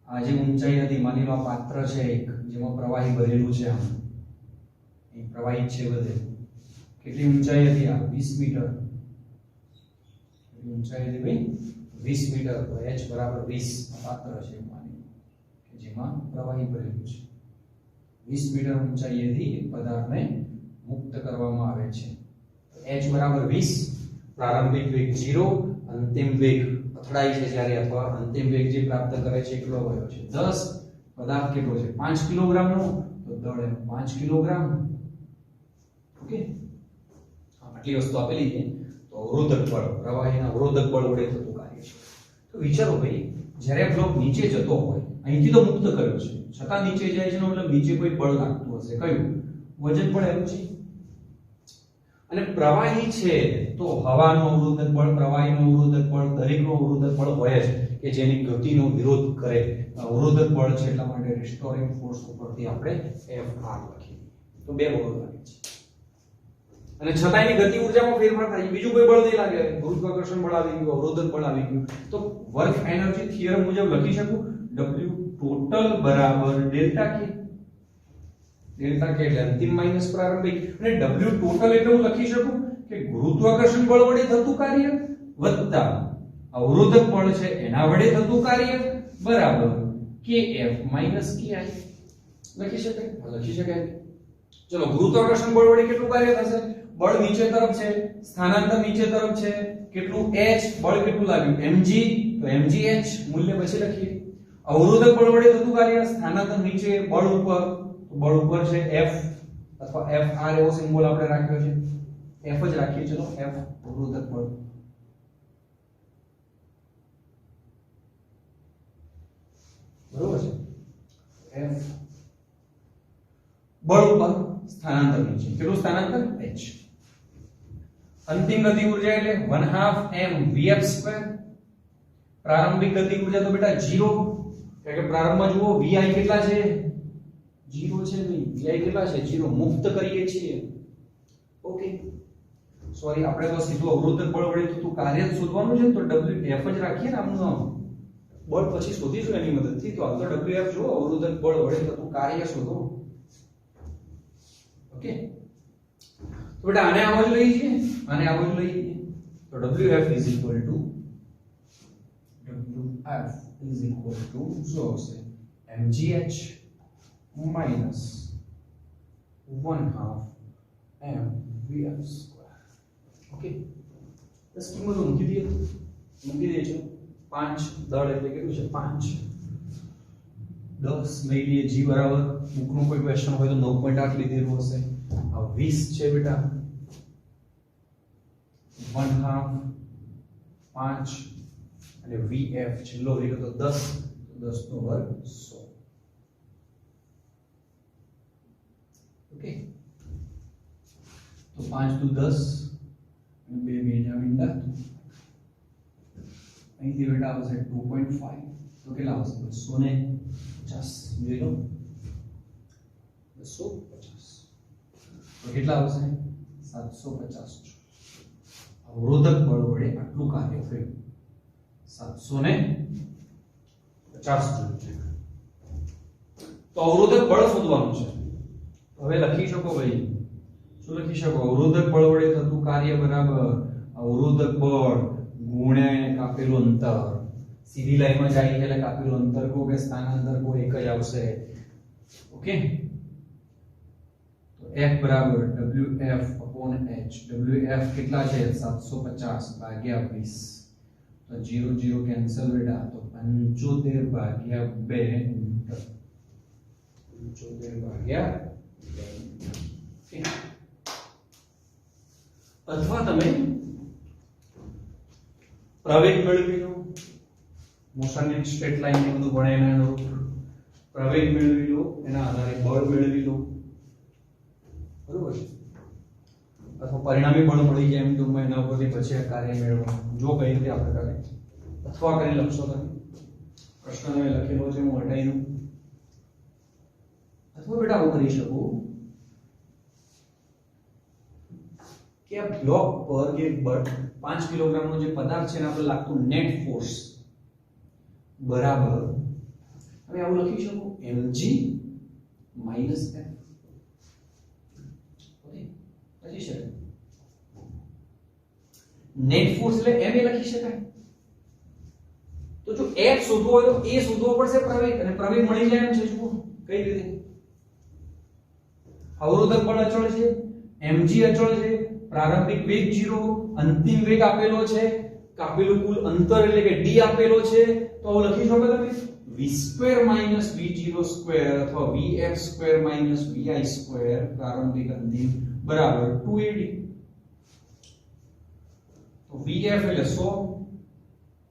આ જે ઊંચાઈ હતી માની લો આ પાત્ર છે એક, જેમાં પ્રવાહી ભરેલું છે. આમ અહીં પ્રવાહી છે બધે. કેટલી ઊંચાઈ હતી? આ 20 મીટર. કેટલી ઊંચાઈ હતી ભાઈ? 20 મીટર. તો h બરાબર 20 આ પાત્ર છે માની કે જેમાં પ્રવાહી ભરેલું છે. 20 મીટર ઊંચાઈએથી એક પદાર્થને મુક્ત કરવામાં આવે છે. તો h બરાબર 20, પ્રારંભિક વેગ 0, અંતિમ વેગ અથડાય છે જ્યારે અથવા અંતિમ વેગ જે પ્રાપ્ત કરે છે કેટલો હોય છે? 10. પદાર્થ કેટલો છે? 5 કિલોગ્રામનો. તો દળ એમ 5 કિલોગ્રામ. ઓકે, આટલી વસ્તુ આપેલી છે. તો અવરોધક બળ, પ્રવાહીના અવરોધક બળ વડે થતું કાર્ય છે. તો વિચારો ભાઈ, જ્યારે બ્લોક નીચે જતો હોય, અહીંથી તો મુક્ત કર્યો છે, છતાં નીચે જાય છે, મતલબ નીચે કોઈ બળ લાગતું હશે. કયું? વજન બળ એનું છે. અને પ્રવાહી છે તો હવાનું અવરોધક બળ, પ્રવાહીનું અવરોધક બળ, દરેકનું અવરોધક બળ હોય જ કે જેની ગતિનો વિરોધ કરે. અવરોધક બળ છે એટલા માટે રિસ્ટોરિંગ ફોર્સ ઉપરથી આપણે Fr લખીએ. તો બે બળ લાગે છે અને છતાં એની ગતિ ઊર્જામાં ફેરફાર થાય. બીજું કોઈ બળ નહીં લાગે. ગુરુત્વાકર્ષણ બળ આવી ગયું, અવરોધક બળ આવી ગયું. તો વર્ક એનર્જી થિયરમ મુજબ લખી શકું W ટોટલ બરાબર ડેલ્ટા કે. ડેલ્ટા કે એટલે અંતિમ માઈનસ પ્રારંભિક, અને W ટોટલ એટલે હું લખી શકું કે ગુરુત્વાકર્ષણ બળ વડે થતું કાર્ય વત્તા અવરોધક બળ છે એના વડે થતું કાર્ય બરાબર KF માઈનસ KI. લખી શકાય? લખી શકાય. ચલો, ગુરુત્વાકર્ષણ બળ વડે કેટલું કાર્ય થશે? બળ નીચે તરફ છે, સ્થાનાંતર નીચે તરફ છે. કેટલું? h. બળ કેટલું લાગ્યું? mg. તો mgh મૂલ્ય પછી લખીએ. અવરોધક બળ વડે થતું કાર્ય સ્થાનાંતર નીચે, બળ ઉપર. બળ ઉપર છે F અથવા Fr એવો સિમ્બોલ આપણે રાખ્યો છે. F જ રાખીએ. ચલો, F અવરોધક બળ. બરોબર છે. F બળ ઉપર, સ્થાનાંતર નીચે. કેટલું સ્થાનાંતર? h. અંતિમ ગતિ ઊર્જા એટલે 1/2 mvf². પ્રારંભિક ગતિ ઊર્જા તો બેટા 0, કારણ કે પ્રારંભમાં જુઓ vi કેટલા છે? 0 છે નહીં. vi કેટલા છે? 0. મુક્ત કરીએ છીએ. ઓકે, સોરી, આપણે તો સીધું અવરોધક બળ વડે થતું કાર્ય જ શોધવાનું છે. તો wf જ રાખીએ ને આમનું આમ. બળ પછી શોધીશું એની મદદથી. તો હાલ તો wf જો અવરોધક બળ વડે થતું કાર્ય શોધો. ઓકે, તો બેટા આને આ બાજુ લઈ જઈએ, આને આ બાજુ લઈ જઈએ. તો wf is equal to શું હશે? mgh minus 1/2 mvf². ઓકે, તો કિંમત મૂકી દઈએ. મૂકી દેજો. 5 દળ એટલે કેટલું છે? 5. 10 લઈ લઈએ. g બરાબર, બુકનું કોઈ ક્વેશ્ચન હોય તો 9.8 લીધેલું હશે. આ 20 છે બેટા. 1/2 5 અને vf છેલ્લો લીધો તો 10, 10 નો વર્ગ 100. ઓકે, તો 5 દુ 10 અને 2 બીજા મીંડા અહીંથી બેટા આવશે 2.5 તો કેટલા આવશે 250 જોઈ લો 250 તો કેટલા આવશે 750 અવરોધક બળ વડે આટલું કાર્ય થયું 750 જૂલ તો અવરોધક બળ શોધવાનું છે હવે લખી શકો ભાઈ શું લખી શકો અવરોધક બળ વડે થતું કાર્ય બરાબર અવરોધક બળ ગુણ્યા એને કાપેલું અંતર સીધી લાઈનમાં જાય એટલે કાપેલું અંતર કો કે સ્થાનાંતર કો એક જ આવશે ઓકે તો F બરાબર WF upon H WF કેટલા છે 750 ભાગ્યા 20 તો 0 0 કેન્સલ બેટા તો 75 ભાગ્યા 2 મીટર 75 ભાગ્યા 2 અથવા તમે પ્રવેગ મેળવી લો મોશન ઇન સ્ટ્રેટ લાઈન ને બધું ભણે એના અનુરૂપ પ્રવેગ મેળવી લો એના આધારે બળ મેળવી લો બરોબર છે અથવા પરિણામી બળ મળી જાય એમ તો એના ઉપરથી પછી આ કાર્ય મેળવવાનું જો કઈ રીતે આપણે કરે અથવા કરી લખશો તમે પ્રશ્ન મેં લખેલો છે હું હટાઈ દઉં અથવા બેટા આવું કરી શકું કે આ બ્લોક પર કે 5 કિલોગ્રામ નો જે પદાર્થ છે એના પર લાગતું નેટ ફોર્સ બરાબર હવે આવું લખી શકું mg - f ઓકે લખી શકાય નેટ ફોર્સ એટલે m એ લખી શકાય તો જો f શોધવો હોય તો a શોધવો પડશે પ્રવેગ અને પ્રવેગ મળી જાય એમ છે જુઓ કઈ રીતે અવરોધક બળ અચળ છે mg અચળ છે પ્રારંભિક વેગ 0 અંતિમ વેગ આપેલો છે કાપેલું કુલ અંતર એટલે કે d આપેલો છે તો આવું લખી શકો તમે v² - v0² અથવા vf² - vi² પ્રારંભિક અંતિમ બરાબર 2ad તો vf એટલે 100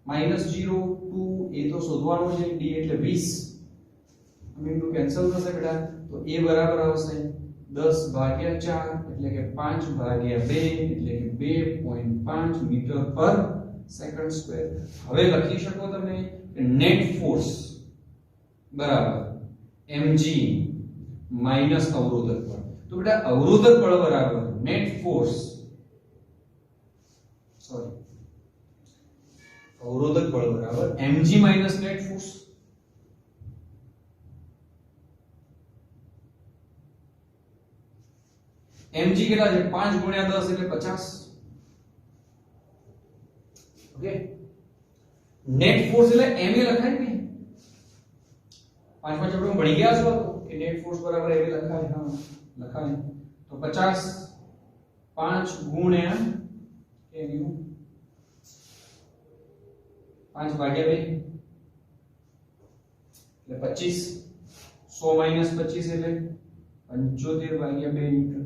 -0 2 એ તો શોધવાનું છે d એટલે 20 મીંડું કેન્સલ થશે બેટા તો a બરાબર આવશે 10 ભાગ્યા 4 એટલે કે 5 ભાગ્યા 2 એટલે કે 2.5 મીટર પર સેકન્ડ સ્ક્વેર હવે લખી શકો તમે કે નેટ ફોર્સ બરાબર mg માઈનસ અવરોધક બળ તો બેટા અવરોધક બળ બરાબર નેટ ફોર્સ અવરોધક બળ બરાબર mg minus net force mg કેટલા છે 5 ગુણ્યા 10 એટલે 50 ઓકે નેટ ફોર્સ એટલે ma લખાય ને પાંચમા ચેપ્ટરમાં ભણી ગયા છો કે નેટ ફોર્સ બરાબર ma લખાય હા લખાય તો 50 5 ગુણ્યા mu 5 ભાગ્યા 2 એટલે 25 100 - 25 એટલે 75 ભાગ્યા 2 મીટર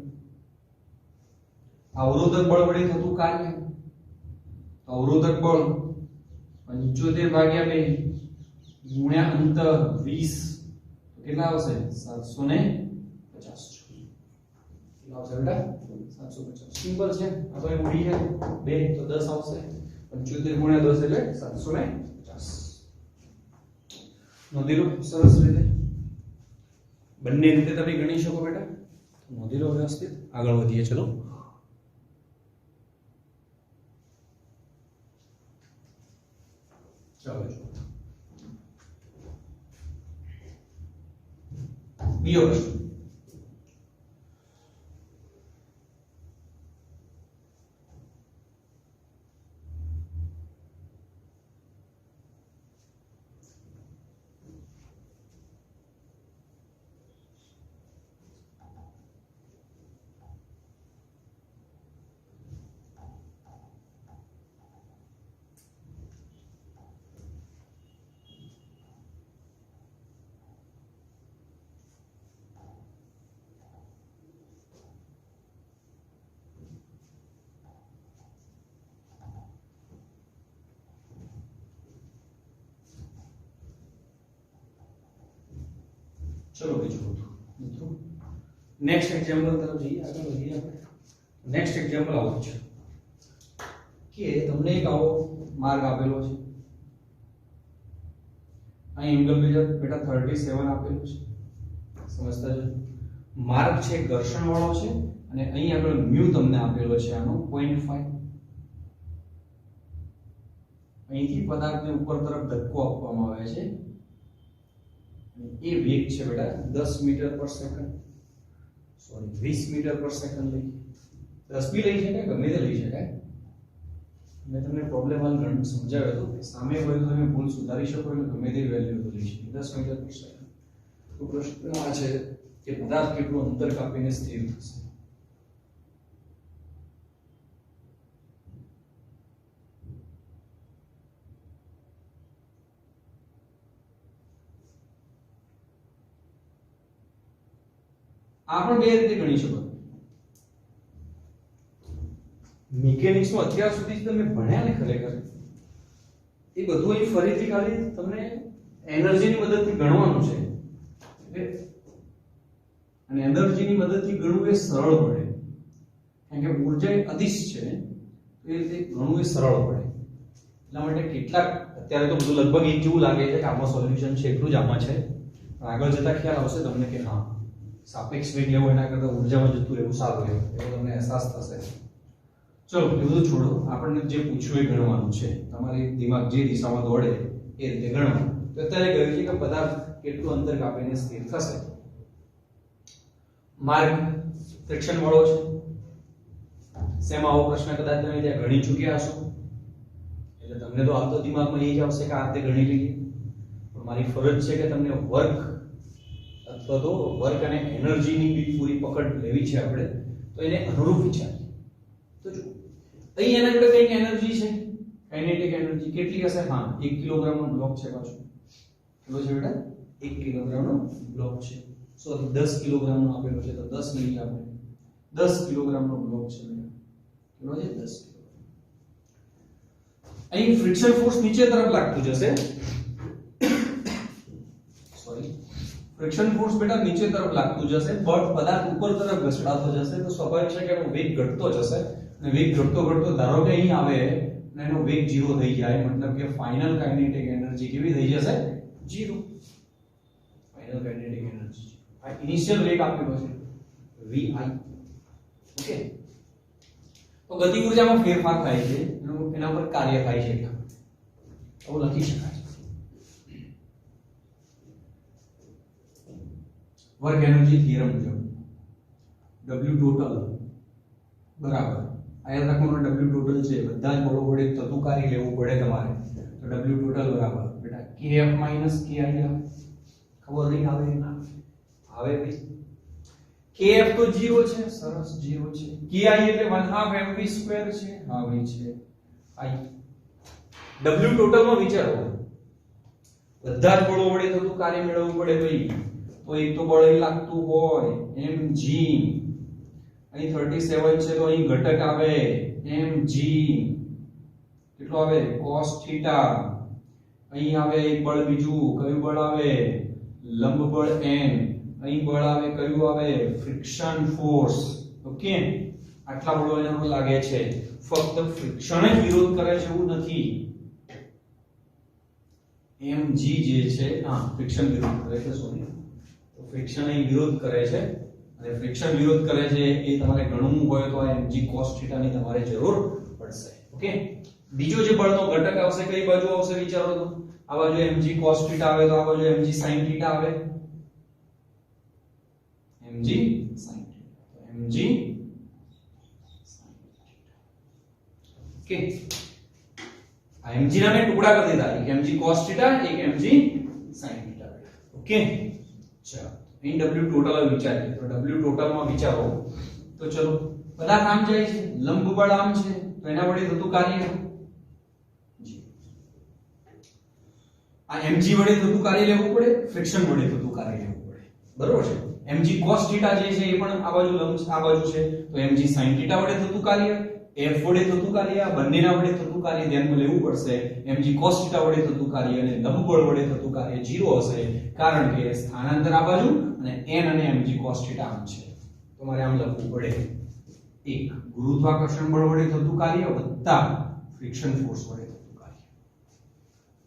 અવરોધક બળ વડે થતું કાર્ય અવરોધક બળ 75 ભાગ્યા 2 ગુણ્યા અંતર 20 તો કેટલા આવશે 750 કેટલા આવશે બેટા 750 સિમ્પલ છે આ તો ઉડી જાય 2 તો 10 આવશે 75 ગુણ્યા 10 એટલે 750 નોંધી લો સરસ રીતે બંને રીતે તમે ગણી શકો બેટા નોંધી લો વ્યવસ્થિત આગળ વધીએ ચલો ચાલો બીજો પ્રશ્ન ચલો બીજું મિત્રો નેક્સ્ટ એક્ઝામ્પલ તરફ જઈએ આગળ વધીએ આપણે નેક્સ્ટ એક્ઝામ્પલ આવું છે કે તમને એક આવો માર્ગ આપેલો છે, અહીં એંગલ બેટા 37 આપેલું છે, સમજતા છો? માર્ગ છે ઘર્ષણ વાળો છે અને અહીં આગળ મ્યુ તમને આપેલો છે આનો 0.5. અહીંથી પદાર્થને ઉપર તરફ ધક્કો આપવામાં આવે છે, એ વેગ છે બેટા 10 મીટર પર સેકન્ડ, સોરી 20 મીટર પર સેકન્ડ લઈ, 10 બી લઈ શકાય, ગમે તે લઈ શકાય. મેં તમને પ્રોબ્લેમ હાલ ઘણું સમજાવ્યો હતો કે સામે હોય તો તમે ભૂલ સુધારી શકો એટલે ગમે તે વેલ્યુ તો લઈ શકો 10 મીટર પર સેકન્ડ. તો પ્રશ્ન આ છે કે પદાર્થ કેટલું અંતર કાપીને સ્થિર થશે. આ પણ બે રીતે ગણી શકો. મિકેનિક્સમાં અત્યાર સુધી તમે ભણ્યા ને ખરેખર એ બધું અહીં ફરીથી ખાલી તમને એનર્જીની મદદથી ગણવાનું છે, અને એનર્જીની મદદથી ગણવું એ સરળ પડે કારણ કે ઊર્જા એક અદિશ છે, તો એ રીતે ગણવું એ સરળ પડે. એટલા માટે કેટલાક અત્યારે તો બધું લગભગ એક જેવું લાગે છે કે આમાં સોલ્યુશન છે, એટલું જ આમાં છે, પણ આગળ જતા ખ્યાલ આવશે તમને કે હા સાપેક્ષ વેગ લેવો એના કરતા ઊર્જામાં જતું રહેવું સારું રહેવું, એવો તમને અહેસાસ થશે. ચલો એ બધું છોડો, આપણને જે પૂછ્યું એ ગણવાનું છે, તમારી દિમાગ જે દિશામાં દોડે એ રીતે ગણવાનું. તો અત્યારે કહ્યું છે કે પદાર્થ કેટલું અંતર કાપીને સ્થિર થશે. માર્ગ ફ્રિક્શન વાળો છે, શેમાં આવો પ્રશ્ન કદાચ તમે ત્યાં ગણી ચૂક્યા હશો એટલે તમને તો આવતો દિમાગમાં એ જ આવશે કે આ રીતે ગણી લઈએ, પણ મારી ફરજ છે કે તમને વર્ક અથવા તો વર્ક અને એનર્જીની બી પૂરી પકડ લેવી છે આપણે, તો એને અનુરૂપ વિચારીએ. તો જો અહીં એના જોડે કઈ એનર્જી છે, કાઇનેટિક એનર્જી કેટલી હશે? હા 1 કિલોગ્રામનો બ્લોક છે, પાછો કેટલો છે બેટા? 1 કિલોગ્રામનો બ્લોક છે, સોરી 10 કિલોગ્રામનો આપેલો છે તો 10 લઈએ આપણે, 10 કિલોગ્રામનો બ્લોક છે બેટા, કેટલો છે? 10 કિલોગ્રામ. અહીં ફ્રિક્શન ફોર્સ નીચે તરફ લાગતું જશે, સોરી ફ્રિક્શન ફોર્સ બેટા નીચે તરફ લાગતું જશે, બળ પદાર્થ ઉપર તરફ ઘસડાતો જશે, તો સ્વાભાવિક છે કે એનો વેગ ઘટતો જશે, અને વેગ ઘટતો ઘટતો ધારો કે અહીં આવે અને એનો વેગ 0 થઈ જાય, મતલબ કે ફાઇનલ કાઇનેટિક એનર્જી કેવી થઈ જશે? 0. ફાઇનલ કાઇનેટિક એનર્જી આ ઇનિશિયલ વેગ આપેલો છે vi. ઓકે, તો ગતિ ઊર્જામાં ફેરફાર થાય છે, એના પર કાર્ય થાય છે, આવું લખી શકાય છે. વર્ક એનર્જી થિયરમ મુજબ W ટોટલ બરાબર આ યાદ રાખવાનું, W ટોટલ છે બધા જ બળો વડે થતું કાર્ય લેવું પડે તમારે, તો W ટોટલ બરાબર બેટા kF - ki આવે, ખબર નહીં આવે આવે ભાઈ, kF તો 0 છે, સરસ 0 છે, ki એટલે 1/2 mv સ્ક્વેર છે, હા ભાઈ છે i. W ટોટલ માં વિચારો બધા જ બળો વડે થતું કાર્ય મેળવવું પડે ભાઈ, તો એક તો બળ અહીં લાગતું હોય mg, અહીં 37 છે તો અહીં ઘટક આવે mg, કેટલો આવે? cos θ. અહીં આવે એક બળ બીજું, કયું બળ આવે? લંબ બળ n. અહીં બળ આવે કયું આવે? Friction force. ઓકે, આટલા બળો એના પર લાગે છે, ફક્ત ફ્રિક્શન જ વિરોધ કરે છે એવું નથી, mg જે છે હા ફ્રિક્શન વિરોધ કરે છે, સોરી ફ્રિક્શન અહીં વિરોધ કરે છે, અને ફ્રિક્શન વિરોધ કરે છે એ તમારે ગણવું હોય તો આ mg cos θ ની તમારે જરૂર પડશે. ઓકે, બીજો જે બળનો ઘટક આવશે કઈ બાજુ આવશે વિચારો તો? આ બાજુ mg cos θ આવે તો આ બાજુ mg sin θ આવે, mg sin θ, તો mg sin θ. ઓકે, આ mg ના મેં ટુકડા કરી દીધા, એક mg cos θ, એક mg sin θ. ઓકે, ચલો અહીં W ટોટલ વિચારીએ, તો W ટોટલ માં વિચારો તો ચલો બધા કામ જાય છે, લંબ બળ આમ છે તો એના વડે થતું કાર્ય જી, આ mg વડે થતું કાર્ય લેવું પડે, ફ્રિક્શન વડે થતું કાર્ય લેવું પડે, બરોબર છે? mg cos θ જે છે એ પણ આ બાજુ લંબ આ બાજુ છે, તો mg sin θ વડે થતું કાર્ય, f વડે થતું કાર્ય, આ બંનેના વડે થતું કાર્ય ધ્યાનમાં લેવું પડશે. mg cos θ વડે થતું કાર્ય અને લંબ બળ વડે થતું કાર્ય 0 હશે, કારણ કે સ્થાનાંતર આ બાજુ અને n અને mg cos θ આમ છે, તમારે આમ લખવું પડે. એક ગુરુત્વાકર્ષણ બળ વડે થતું કાર્ય વત્તા ફ્રિક્શન ફોર્સ વડે થતું કાર્ય.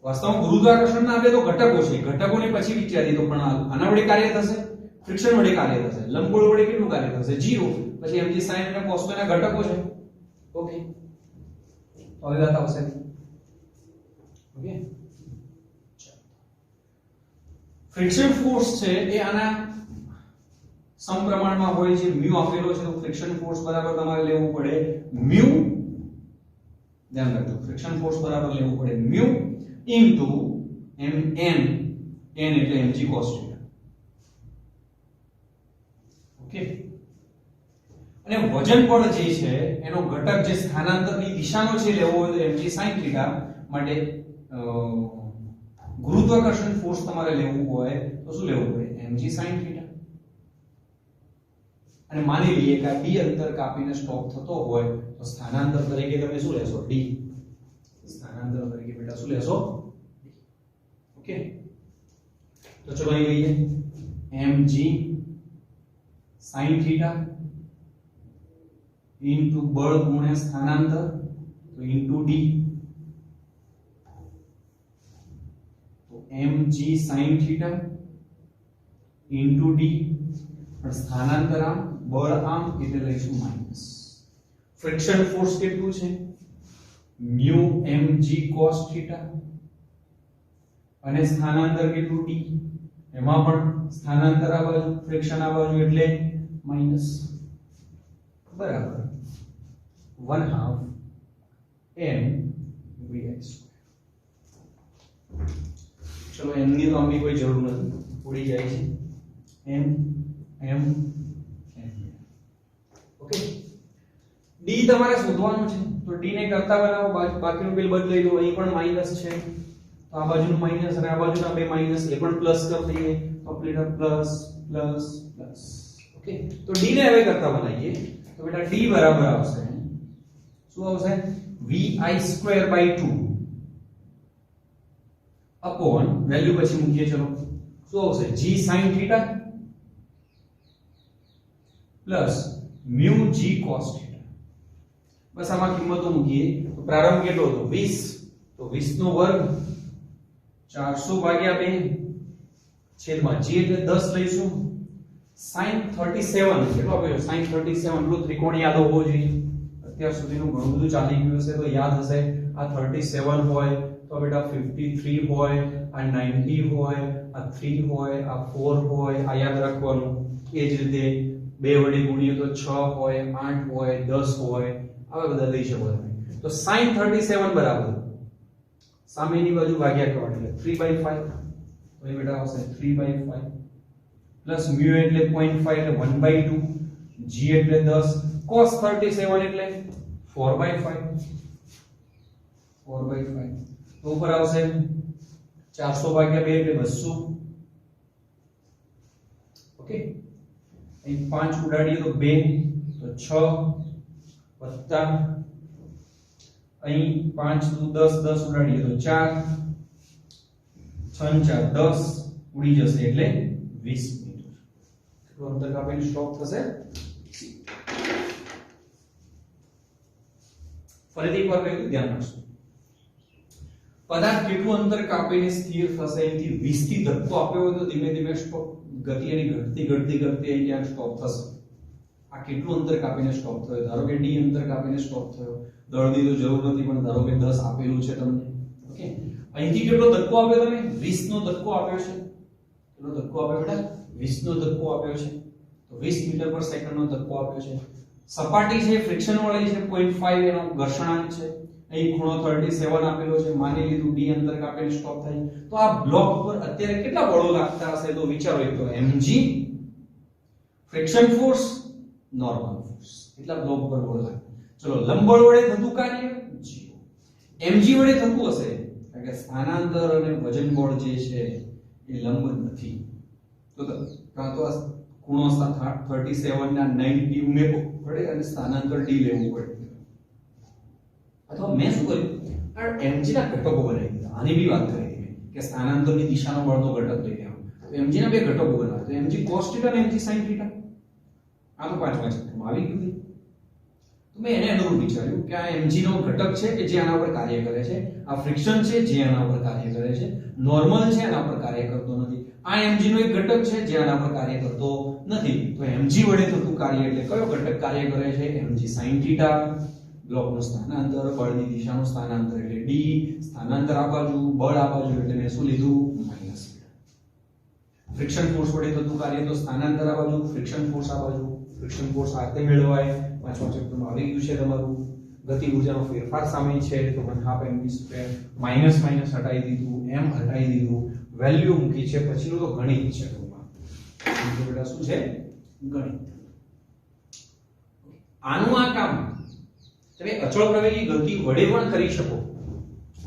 વાસ્તવમાં ગુરુત્વાકર્ષણના બે તો ઘટકો છે, ઘટકોને પછી વિચારીએ તો પણ આના વડે કાર્ય થશે, ફ્રિક્શન વડે કાર્ય થશે. લંબગોળ વડે કેટલું કાર્ય થશે? 0. પછી mg sin અને cos ના ઘટકો છે. ઓકે, હવે વાત આવશે. ઓકે, ફ્રિક્શન ફોર્સ છે એ આના સમપ્રમાણમાં હોય છે. મ્યુ આપેલો છે તો ફ્રિક્શન ફોર્સ બરાબર તમારે લેવું પડે મ્યુ, ધ્યાન રાખજો, ફ્રિક્શન ફોર્સ બરાબર લેવું પડે મ્યુ ઇન્ટુ mn, n એટલે mg cos θ. ઓકે, અને વજન બળ જે છે એનો ઘટક જે સ્થાનાંતરની દિશાનો છે લેવો હોય તો mg sin θ માટે ગુરુત્વાકર્ષણ ફોર્સ તમારે લેવું હોય તો શું લેવું પડે? mg sin θ. અને માની લઈએ કે આ d અંતર કાપીને સ્ટોપ થતો હોય તો સ્થાનાંતર તરીકે તમે શું લેશો? d. સ્થાનાંતર તરીકે બેટા શું લેશો? d. ઓકે, તો ચલો અહીં લઈએ mg sin θ ઇન્ટુ બળ ગુણ્યા સ્થાનાંતર, તો ઇન્ટુ d. તો mg sin θ ઇન્ટુ d, પણ સ્થાનાંતર આમ, બળ આમ, એટલે લઈશું માઈનસ. ફ્રિક્શન ફોર્સ કેટલું છે? મ્યુ mg cos θ, અને સ્થાનાંતર કેટલું? d. એમાં પણ સ્થાનાંતર આ બાજુ, ફ્રિક્શન આ બાજુ, એટલે માઈનસ, બરાબર 1/2 m vi². ચલો એમની તો આમની કોઈ જરૂર નથી, ઉડી જાય છે. m m m. Okay, d તમારે શોધવાનું છે તો d ને કરતા બનાવો, બાકીનું બિલ બદલાઈ દો. અહીં પણ માઈનસ છે તો આ બાજુનું માઈનસ અને આ બાજુના બે માઈનસ, એ પણ પ્લસ કરી દઈએ તો આપણે પ્લસ પ્લસ પ્લસ. ઓકે, તો d ને હવે કરતા બનાવીએ તો બેટા d બરાબર આવશે, શું આવશે? vi²/2 અપોન વેલ્યુ પછી મૂકીએ, ચલો શું આવશે? g sin θ plus mu g cos θ. બસ આમાં કિંમતો મૂકીએ તો પ્રારંભ કેટલો હતો? 20, તો 20 નો વર્ગ 400/2 છેદમાં g એટલે 10 લઈશું. sin 37 કેટલો આપ્યો? sin 37 નો ત્રિકોણ યાદ હોવો જોઈએ. અત્યાર સુધીનું ઘણું બધું ચાલી ગયું હશે તો યાદ હશે. આ 37 હોય તો બેટા 53 હોય, આ 90 હોય, આ 3 હોય, આ 4 હોય, આ યાદ રાખવાનું. એ જ રીતે 2 વડે ગુણીએ તો 6 હોય, 8 હોય, 10 હોય, આવા બધા લઈ શકો તમે. તો sin 37 બરાબર સામેની બાજુ ભાગ્યા કરવાની એટલે 3/5, તો એ બેટા આવશે 3/5 પ્લસ મ્યુ એટલે 0.5 એટલે 1/2, g એટલે 10, cos 37 એટલે 4/5, 4/5. તો ઉપર આવશે 400/2 એટલે 200. ઓકે, અહીં 5 ઉડાડીએ તો 2, તો 6 વત્તા અહીં 5 નું 10, 10 ઉડાડીએ તો 4, 6 4 10 ઉડી જશે એટલે 20 મીટર. કેટલું અંતર કાપીને સ્ટોપ થશે? ફરીથી એકવાર કહી દઉં, ધ્યાન રાખજો. પદાર્થ કેટલું અંતર કાપીને સ્થિર થશે એથી 20 થી ધક્કો આપ્યો હોય તો ધીમે ધીમે સ્ટોપ, ગતિ એની ઘટતી ઘટતી ઘટતી અહીં ક્યાંક સ્ટોપ થશે. આ કેટલું અંતર કાપીને સ્ટોપ થયો? ધારો કે d અંતર કાપીને સ્ટોપ થયો. દળની તો જરૂર નથી, પણ ધારો કે 10 આપેલું છે તમને. ઓકે, અહીંથી કેટલો ધક્કો આપ્યો તમે? 20 નો ધક્કો આપ્યો છે. કેટલો ધક્કો આપ્યો બેટા? 20 નો ધક્કો આપ્યો છે. તો 20 મીટર પર સેકન્ડ નો ધક્કો આપ્યો છે. સપાટી છે ફ્રિક્શન વાળી છે, 0.5 એનો ઘર્ષણાંક છે. અહીં ખૂણો 37 આપેલો છે. માની લીધું d અંતર કાપીને સ્ટોપ થાય તો આ બ્લોક પર અત્યારે કેટલા બળો લાગતા હશે? તો વિચારો, એક તો mg friction force, normal force, એટલા બ્લોક પર બળ લાગે. ચલો લંબબળ વડે થતું કાર્ય 0. mg વડે થતું હશે કારણ કે સ્થાનાંતર અને વજન બળ જે છે એ લંબ નથી. તો કાં તો આ ખૂણો 37 ના 90 ઉમેરવો પડે અને સ્થાનાંતર d લેવું પડે. અથવા મેં શું કર્યું? આ mg ના ઘટકો બનાવી દીધા. આની બી વાત કરી હતી કે સ્થાનાંતરની દિશાનો બળનો ઘટક લઈ લેવાનો. તો mg ના બે ઘટકો બનાવ્યા. તો mg cos θ અને mg sin θ. આ તો 5 ચેપ્ટરમાં આવી ગયું. તો મેં એને અનુરૂપ વિચાર્યું કે આ mg નો ઘટક છે કે જે આના પર કાર્ય કરે છે, આ ફ્રિક્શન છે જે આના પર કાર્ય કરે છે, નોર્મલ છે આના પર કાર્ય કરતો નથી, આ mg નો એક ઘટક છે જે આના પર કાર્ય કરતો નથી. તો mg વડે થતું કાર્ય એટલે કયો ઘટક કાર્ય કરે છે? mg sin θ. બ્લોકનું સ્થાનાંતર, બળની દિશાનું સ્થાનાંતર એટલે d, સ્થાનાંતર આ બાજુ, બળ આ બાજુ એટલે મેં શું લીધું? માઈનસ. ફ્રિક્શન ફોર્સ વડે થતું કાર્ય તો સ્થાનાંતર આ બાજુ, ફ્રિક્શન ફોર્સ આ બાજુ. ફ્રિક્શન ફોર્સ આ રીતે મેળવાય. પાંચમા ચેપ્ટરમાં આવી ગયું છે તમારું. ગતિ ઊર્જાનો ફેરફાર સામેલ છે તો 1/2mv², માઈનસ માઈનસ હટાવી દીધું, m હટાવી દીધું, વેલ્યુ મૂકી છે. પછીનું તો ગણિત છે ટૂંકમાં. તો બેટા શું છે? ગણિત. આનું આ કામ તમે અચળ પ્રવેગી ગતિ વડે પણ કરી શકો.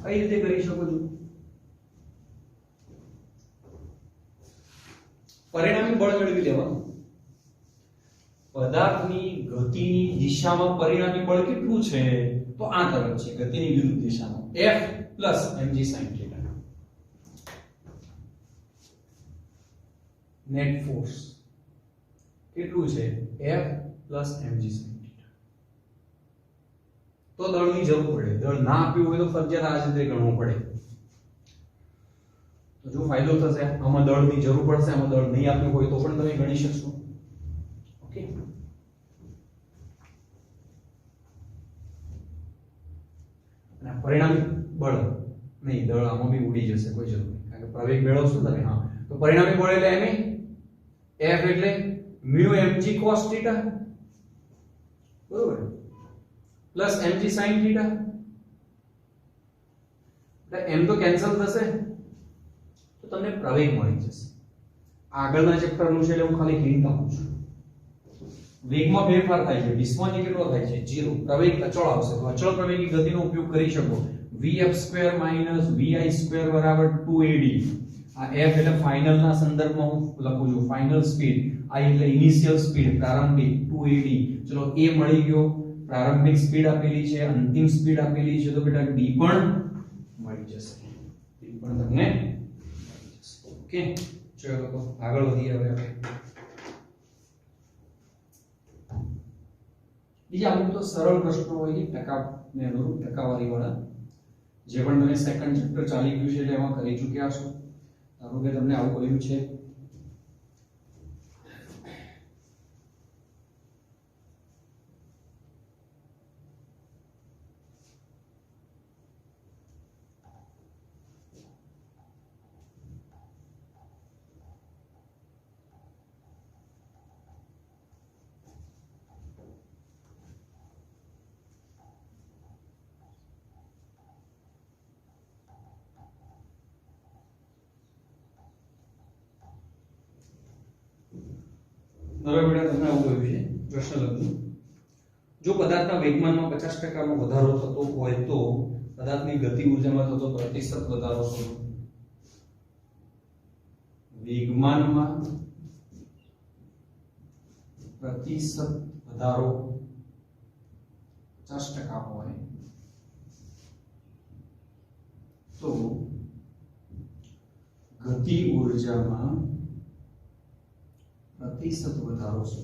કઈ રીતે કરી શકો છો? પરિણામી બળ મેળવી લેવાનું. પદાર્થની ગતિની દિશામાં પરિણામી બળ કેટલું છે? તો આ તરફ છે, ગતિની વિરુદ્ધ દિશામાં. F mg sin θ. Net force કેટલું છે? F mg sin θ. તો દળની જરૂર પડે. દળ ના આપ્યું હોય તો ફરજિયાત આ રીતે ગણવું પડે. તો જો ફાયદો થશે, આમાં દળની જરૂર પડશે, આમાં દળ નહીં આપ્યું હોય તો પણ તમે ગણી શકશો. ઓકે. અને પરિણામી બળ નહીં, દળ આમાં બી ઉડી જશે, કોઈ જરૂર નહીં, કારણ કે પ્રવેગ મેળવશો તમે. હા, તો પરિણામી બળ એટલે m F એટલે μ mg cos θ બરોબર પ્લસ mg sin θ. એટલે m તો કેન્સલ થશે તો તમને પ્રવેગ મળી જશે. આગળના ચેપ્ટરનું છે એટલે હું ખાલી હિન્ટ આપું છું. વેગમાં ફેરફાર થાય છે, વિસ્મય કેટલો થાય છે? 0. પ્રવેગ અચળ આવશે તો અચળ પ્રવેગી ગતિનો ઉપયોગ કરી શકો. vf² vi² બરાબર 2ad. આ f એટલે ફાઇનલ ના સંદર્ભમાં હું લખું છું, ફાઇનલ સ્પીડ. i એટલે ઇનિશિયલ સ્પીડ, પ્રારંભિક 2ad. ચલો a મળી ગયો, પ્રારંભિક સ્પીડ આપેલી છે, અંતિમ સ્પીડ આપેલી છે, તો બેટા d પણ મળી જશે. d પણ તમને મળી જશે. ઓકે, ચલો તો આગળ વધીએ હવે આપણે. બીજા અમુક તો સરળ પ્રશ્નો હોય છે, ટકાને અનુરૂપ ટકાવારી વાળા, જે પણ તમે સેકન્ડ ચેપ્ટર ચાલી ગયું છે એટલે એમાં કરી ચૂક્યા છો. ધારો કે તમને આવું કહ્યું છે તમને આવું કહ્યું છે પ્રશ્ન લખજો. જો પદાર્થના વેગમાનમાં 50% નો વધારો થતો હોય તો પદાર્થની ગતિ ઊર્જામાં થતો પ્રતિશત વધારો શોધો. વેગમાનમાં પ્રતિશત વધારો 50% હોય તો ગતિ ઊર્જામાં પ્રતિશત વધારો છે.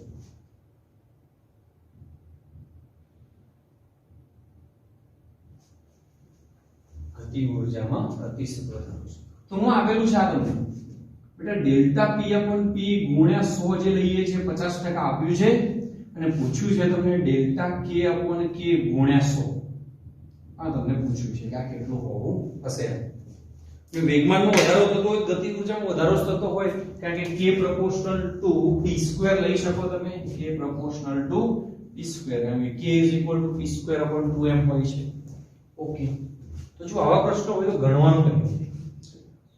ગતિ ઊર્જામાં પ્રતિશત વધારો છે. તો હું આપેલું છે આ તમને બેટા ડેલ્ટા p/p ગુણ્યા 100 જે લઈએ છે 50% આપ્યું છે અને પૂછ્યું છે તમને ડેલ્ટા k/k ગુણ્યા 100. આ તમને પૂછ્યું છે કે આ કેટલું હોવું હશે. વેગમાનમાં વધારો થતો હોય, ગતિ ઊર્જામાં વધારો થતો હોય, કારણ કે k proportional to p² લઈ શકો તમે. k proportional to p², કારણ કે k p²/2m હોય છે. ઓકે, તો જો આવા પ્રશ્નો હોય તો ગણવાનું કેમ?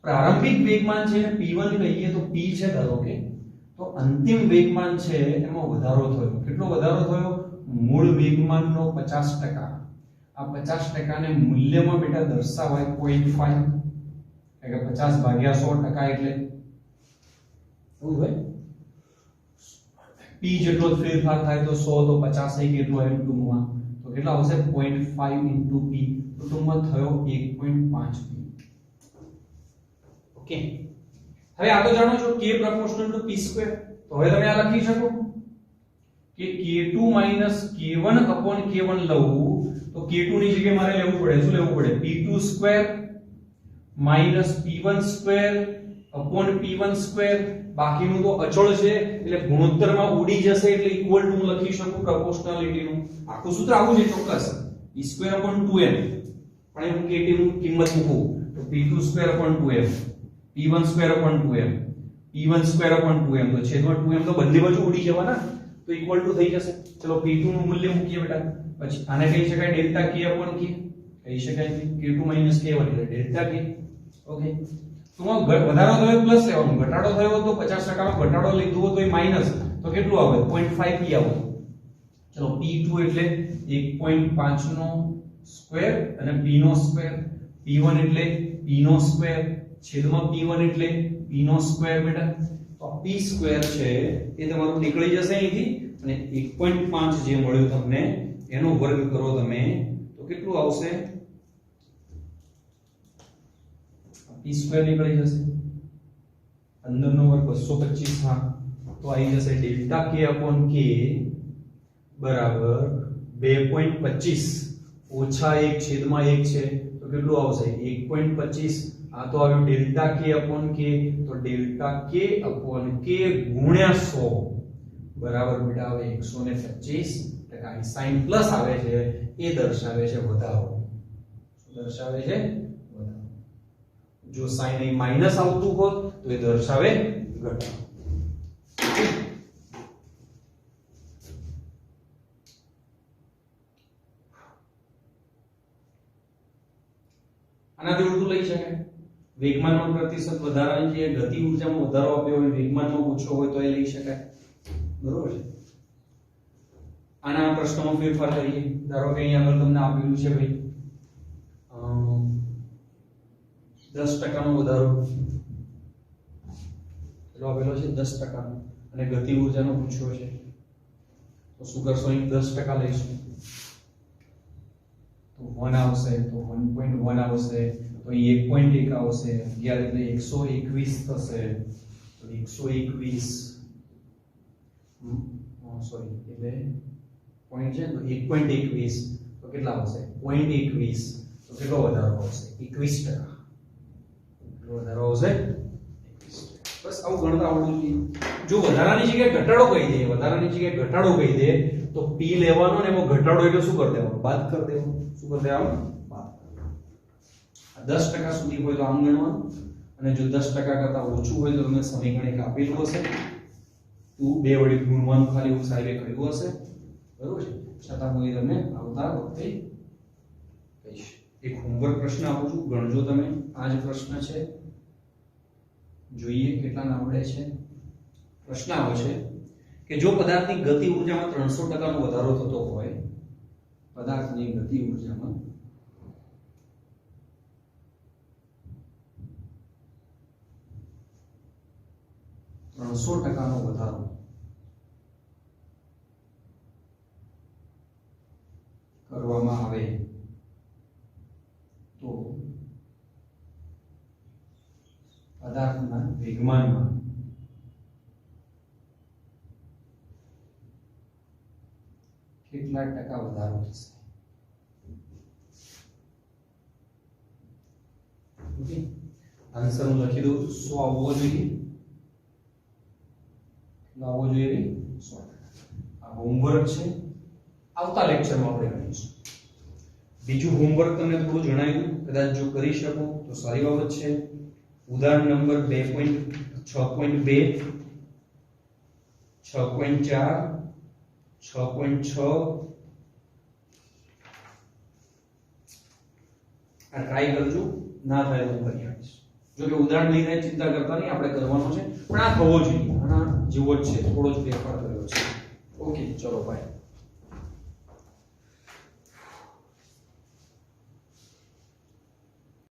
પ્રારંભિક વેગમાન છે p1 કહીએ તો p છે ધારો કે, તો અંતિમ વેગમાન છે એમાં વધારો થયો. કેટલો વધારો થયો? મૂળ વેગમાનનો 50%. આ 50% ને મૂલ્યમાં બેટા દર્શાવાય 0.5, એટલે 50/100% એટલે એવું હોય. p જેટલો ફેરફાર થાય તો 100 તો 50 એ કેટલો એમ ટૂંકમાં તો કેટલા આવશે? 0.5 * p, તો ટૂંકમાં થયો 1.5 p. ઓકે, હવે આ તો જાણો છો k proportional to p², તો હવે તમે આ લખી શકો કે k2 k1 k1 લઉં તો k2 ની જગ્યાએ મારે લેવું પડે, શું લેવું પડે? p2 square p1 square p1 square. બાકીનું તો અચળ છે એટલે ગુણોત્તરમાં ઉડી જશે એટલે ઇક્વલ ટુ હું લખી શકું પ્રોપોર્શનાલિટી નું આખું સૂત્ર આવું છે ચોક્કસ e સ્ક્વેર અપોન 2m. પણ હું k2 ની કિંમત મૂકું તો p2 square upon 2m p1 square upon 2m p1 square upon 2m તો છેદમાં 2m તો બંને બાજુ ઉડી જવાના તો ઇક્વલ ટુ થઈ જશે. ચલો p2 નું મૂલ્ય મૂકીએ બેટા. પછી આને કહી શકાય ડેલ્ટા k અપોન k, કહી શકાય k2 k1 એટલે ડેલ્ટા k. ઓકે, તો વધારો થયો પ્લસ લેવાનું, ઘટાડો થયો તો 50% નો ઘટાડો લીધો તો એ માઈનસ, તો કેટલું આવે? 0.5 p આવે. ચલો p2 એટલે 1.5 નો સ્ક્વેર અને p નો સ્ક્વેર, p1 એટલે p નો સ્ક્વેર છેદમાં p1 એટલે p નો સ્ક્વેર બેટા. તો p સ્ક્વેર છે એ તમારું નીકળી જશે અહીંથી અને 1.5 જે મળ્યું તમને એનો વર્ગ કરો તમે તો કેટલું આવશે? p સ્ક્વેર નીકળી જશે, 15 નો વર્ગ 225. હા, તો આવી જશે ડેલ્ટા k અપોન k બરાબર 2.25 ઓછા 1 છેદમાં 1 છે તો કેટલું આવશે? 1.25. આ તો આવ્યું ડેલ્ટા k અપોન k. તો ડેલ્ટા k અપોન k ગુણ્યા 100 બરાબર બેટા આવે 125%. અહીં સાઈન પ્લસ આવે છે એ દર્શાવે છે વધારો. શું દર્શાવે છે? વધારો. જો સાઈન અહીં માઈનસ આવતું હોત તો એ દર્શાવે ઘટાડો. આનાથી ઉલટું લઈ શકાય. વેગમાનમાં પ્રતિશત વધારાની જે ગતિ ઊર્જામાં વધારો આપ્યો હોય વેગમાનમાં ઓછો હોય તો એ લઈ શકાય. બરોબર છે. આના પ્રશ્નોમાં ફેરફાર કરીએ. ધારો કે અહીં આગળ તમને આપેલું છે ભાઈ 10% નો વધારો એટલો આપેલો છે 10% અને ગતિ ઊર્જાનો પૂછ્યો છે તો શું કરશો? અહીં 10% લઈશું તો 1 આવશે, તો 1.1 આવશે, તો અહીં 1.1 આવશે, 11 એટલે 121 થશે, તો 121 સોરી એટલે પોઈન્ટ છે તો 1.21 તો કેટલા આવશે? 0.21 તો કેટલો વધારો આવશે? 21%. કેટલો વધારો આવશે? 21%. બસ આવું ગણતા આવડવું જોઈએ. જો વધારાની જગ્યાએ ઘટાડો કહી દે, વધારાની જગ્યાએ ઘટાડો કહી દે તો p લેવાનો ને એમાં ઘટાડો એટલે શું કરી દેવાનું? બાદ કરી દેવાનું. શું કરી દેવાનું? બાદ. 10% સુધી હોય તો આમ ગણવાનું અને જો 10% કરતા ઓછું હોય તો તમને સમીકરણ એક આપેલું હશે તું 2 વડે ગુણવાનું ખાલી એવું સાહેબે કહ્યું હશે. બરોબર છે. છતાં હું એ તમને આવતા વખતે કહીશ. એક હોમવર્ક પ્રશ્ન આપું છું, ગણજો તમે. આ જ પ્રશ્ન છે, જોઈએ કેટલા આવડે છે. પ્રશ્ન આવે છે કે જો પદાર્થની ગતિ ઊર્જામાં 300% નો વધારો થતો હોય, પદાર્થની ગતિ ઊર્જામાં 300% નો વધારો કરવામાં આવે તો પદાર્થના વેગમાનમાં કેટલા ટકા વધારો થશે? ઓકે, આન્સર હું લખી દઉં. 100 આવવો જોઈએ. આવવો જોઈએ 100%. આ હોમવર્ક છે, આવતા લેક્ચરમાં આપણે કરીશું. બીજું હોમવર્ક તમને થોડું જણાવ્યું, કદાચ જો કરી શકો તો સારી બાબત છે. ઉદાહરણ નંબર 6.2 6.4 6.6 આ ટ્રાય કરજો. ના થાય તો કરી આપીશ. જો કે ઉદાહરણ લઈને ચિંતા કરતા નહીં, આપણે કરવાનું છે પણ આ થવો જોઈએ. આના જેવો જ છે, થોડો જ ફેરફાર કર્યો છે. ઓકે, ચલો બાય.